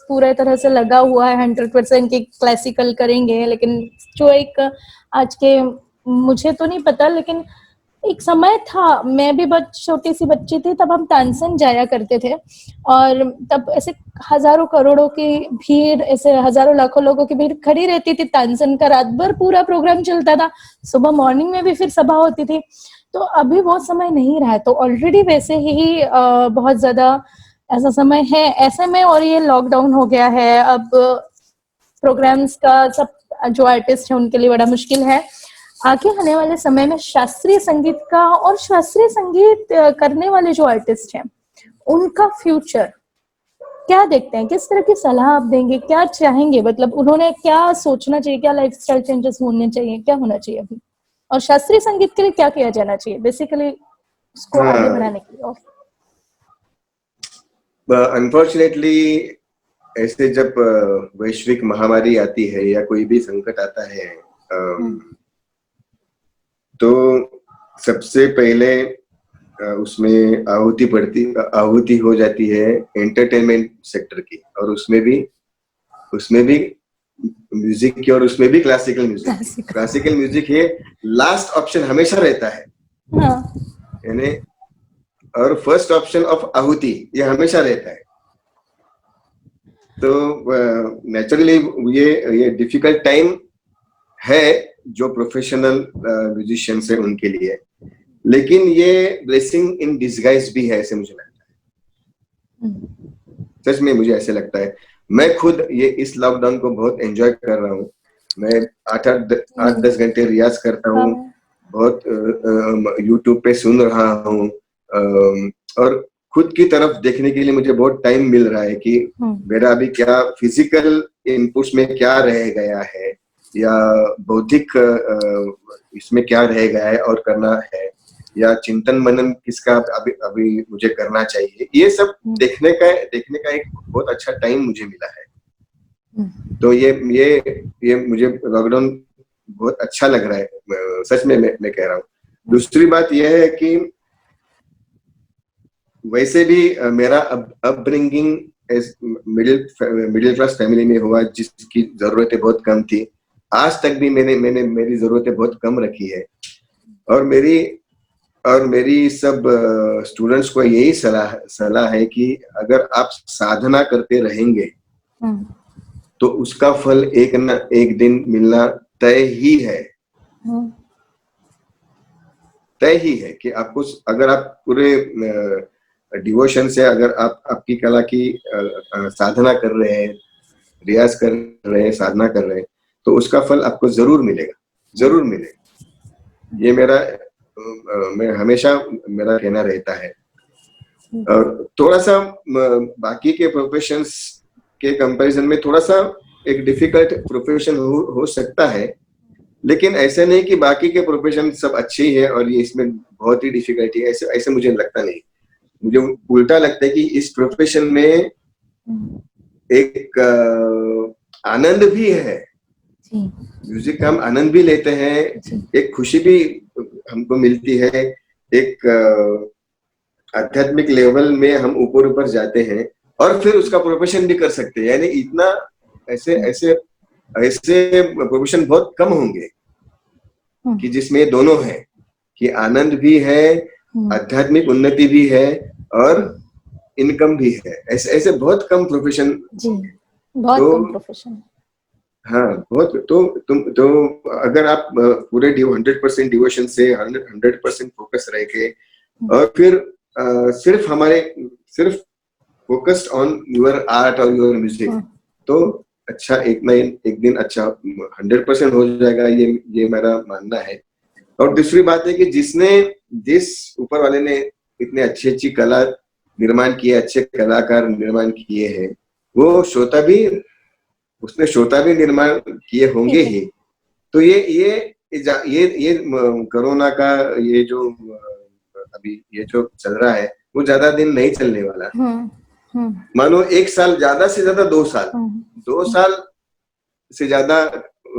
पूरे तरह से लगा हुआ है 100% की क्लासिकल करेंगे, लेकिन जो एक आज के, मुझे तो नहीं पता, लेकिन एक समय था, मैं भी बहुत छोटी सी बच्ची थी तब हम तानसेन जाया करते थे, और तब ऐसे हजारों करोड़ों की भीड़, ऐसे हजारों लाखों लोगों की भीड़ खड़ी रहती थी तानसेन का, रात भर पूरा प्रोग्राम चलता था, सुबह मॉर्निंग में भी फिर सभा होती थी। तो अभी वो समय नहीं रहा है, तो ऑलरेडी वैसे ही बहुत ज्यादा ऐसा समय है ऐसे में, और ये लॉकडाउन हो गया है, अब प्रोग्राम्स का सब जो आर्टिस्ट है उनके लिए बड़ा मुश्किल है। आगे आने वाले समय में शास्त्रीय संगीत का और शास्त्रीय संगीत करने वाले जो आर्टिस्ट हैं उनका फ्यूचर क्या देखते हैं, किस तरह की सलाह आप देंगे, क्या चाहेंगे, मतलब उन्होंने क्या सोचना चाहिए, क्या लाइफस्टाइल चेंजेस होने चाहिए, क्या होना चाहिए अभी, और शास्त्रीय संगीत के लिए क्या किया जाना चाहिए बेसिकली उसको आगे हाँ, बढ़ाने के लिए? अनफॉर्चुनेटली ऐसे जब वैश्विक महामारी आती है या कोई भी संकट आता है, तो सबसे पहले उसमें आहुति हो जाती है एंटरटेनमेंट सेक्टर की, और उसमें भी म्यूजिक की, और उसमें भी क्लासिकल म्यूजिक। क्लासिकल म्यूजिक ये लास्ट ऑप्शन हमेशा रहता है, यानी, और फर्स्ट ऑप्शन ऑफ आहुति ये हमेशा रहता है। तो नेचुरली ये डिफिकल्ट टाइम है जो प्रोफेशनल म्यूजिशियंस है उनके लिए, लेकिन ये ब्लेसिंग इन डिसगाइज भी है, ऐसे मुझे लगता है। सच में मुझे ऐसे लगता है। मैं खुद ये इस लॉकडाउन को बहुत एंजॉय कर रहा हूँ। मैं 8-10 घंटे रियाज करता हूँ, बहुत यूट्यूब पे सुन रहा हूँ, और खुद की तरफ देखने के लिए मुझे बहुत टाइम मिल रहा है कि मेरा अभी क्या फिजिकल इनपुट्स में क्या रह गया है, या बौद्धिक इसमें क्या रह गया है और करना है, या चिंतन मनन किसका अभी मुझे करना चाहिए। ये सब देखने का एक बहुत अच्छा टाइम मुझे मिला है। तो ये मुझे लॉकडाउन बहुत अच्छा लग रहा है, सच में मैं कह रहा हूँ। दूसरी बात यह है कि वैसे भी मेरा अपब्रिंगिंग मिडिल क्लास फैमिली में हुआ, जिसकी जरूरतें बहुत कम थी। आज तक भी मैंने मेरी जरूरतें बहुत कम रखी है, और मेरी सब स्टूडेंट्स को यही सलाह है कि अगर आप साधना करते रहेंगे तो उसका फल एक न एक दिन मिलना तय ही है। तय ही है कि आपको, अगर आप पूरे डिवोशन से, अगर आप आपकी कला की साधना कर रहे हैं, रियाज कर रहे हैं, साधना कर रहे हैं, तो उसका फल आपको जरूर मिलेगा। ये मैं हमेशा मेरा कहना रहता है। और थोड़ा सा बाकी के प्रोफेशंस के कंपैरिजन में थोड़ा सा एक डिफिकल्ट प्रोफेशन हो सकता है, लेकिन ऐसे नहीं कि बाकी के प्रोफेशन सब अच्छे ही है और ये इसमें बहुत ही डिफिकल्टी है, ऐसे मुझे लगता नहीं। मुझे उल्टा लगता है कि इस प्रोफेशन में एक आनंद भी है, म्यूजिक का हम आनंद भी लेते हैं, एक खुशी भी हमको मिलती है, एक आध्यात्मिक लेवल में हम ऊपर जाते हैं, और फिर उसका प्रोफेशन भी कर सकते हैं। यानी इतना ऐसे प्रोफेशन बहुत कम होंगे कि जिसमें दोनों है, कि आनंद भी है, आध्यात्मिक उन्नति भी है, और इनकम भी है। ऐसे बहुत कम प्रोफेशन, बहुत कम प्रोफेशन। हाँ, बहुत। तो अगर आप पूरे 100% डिवोशन से 100% फोकस रह के, और फिर सिर्फ फोकस्ड ऑन योर आर्ट और योर म्यूजिक, तो अच्छा एक दिन अच्छा 100% हो जाएगा, ये मेरा मानना है। और दूसरी बात है कि जिस ऊपर वाले ने इतने अच्छी कला निर्माण किए, अच्छे कलाकार निर्माण किए हैं, वो उसने श्रोता भी निर्माण किए होंगे ही। तो ये कोरोना का ये जो अभी ये जो चल रहा है, वो ज्यादा दिन नहीं चलने वाला। मानो 1 साल, ज्यादा से ज्यादा 2 साल, 2 साल से ज्यादा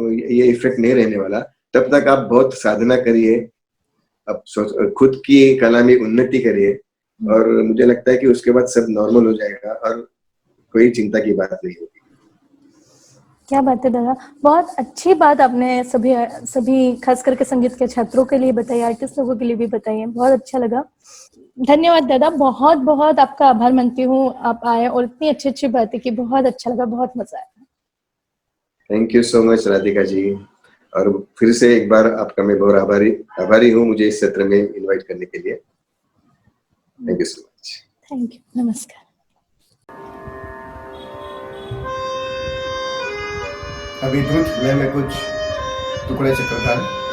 ये इफेक्ट नहीं रहने वाला। तब तक आप बहुत साधना करिए, अब खुद की कला में उन्नति करिए, और मुझे लगता है कि उसके बाद सब नॉर्मल हो जाएगा और कोई चिंता की बात नहीं होगी। क्या बात है दादा, बहुत अच्छी बात आपने सभी खास करके संगीत के छात्रों के लिए बताई, आर्टिस्ट लोगों के लिए भी बताई है, बहुत अच्छा लगा। धन्यवाद दादा, बहुत बहुत आपका आभार मानती हूँ, आप आए और इतनी अच्छी अच्छी बातें की, बहुत अच्छा लगा, बहुत मजा आया। Thank you so much Radhika ji, और फिर से एक बार आपका मैं बहुत आभारी हूँ मुझे इस सत्र में इनवाइट करने के लिए। Thank you so much. Thank you, नमस्कार। अभी द्रुत लय में कुछ टुकड़े चक्रधार।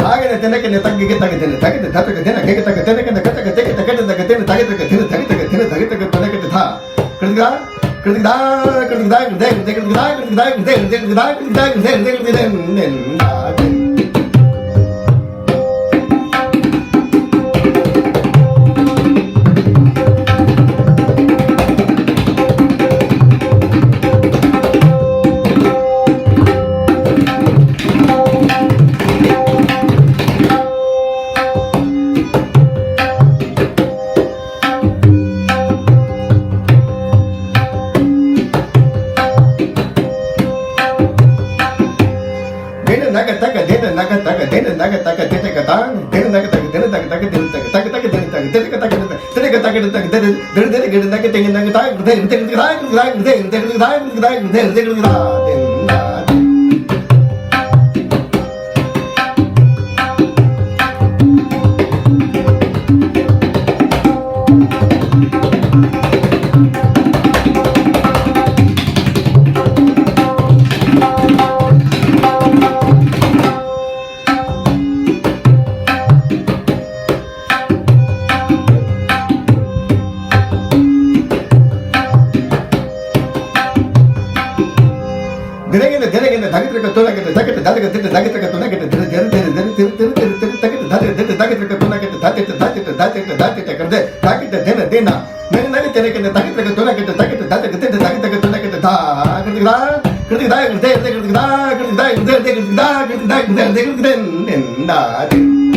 தாகன தினக்கன தங்கிக தகதன தகத தகத தின கேக தக தினக்கன கதக தெக தகத தக தின தகத தக தின தகத தின தகத தனக்கத தா கிருதிகா கிருதிகா கிருதிகா கிருதே கிருதிகா கிருதிகா கிருதே கிருதிகா கிருதிகா கிருதே கிருதிகா Nah,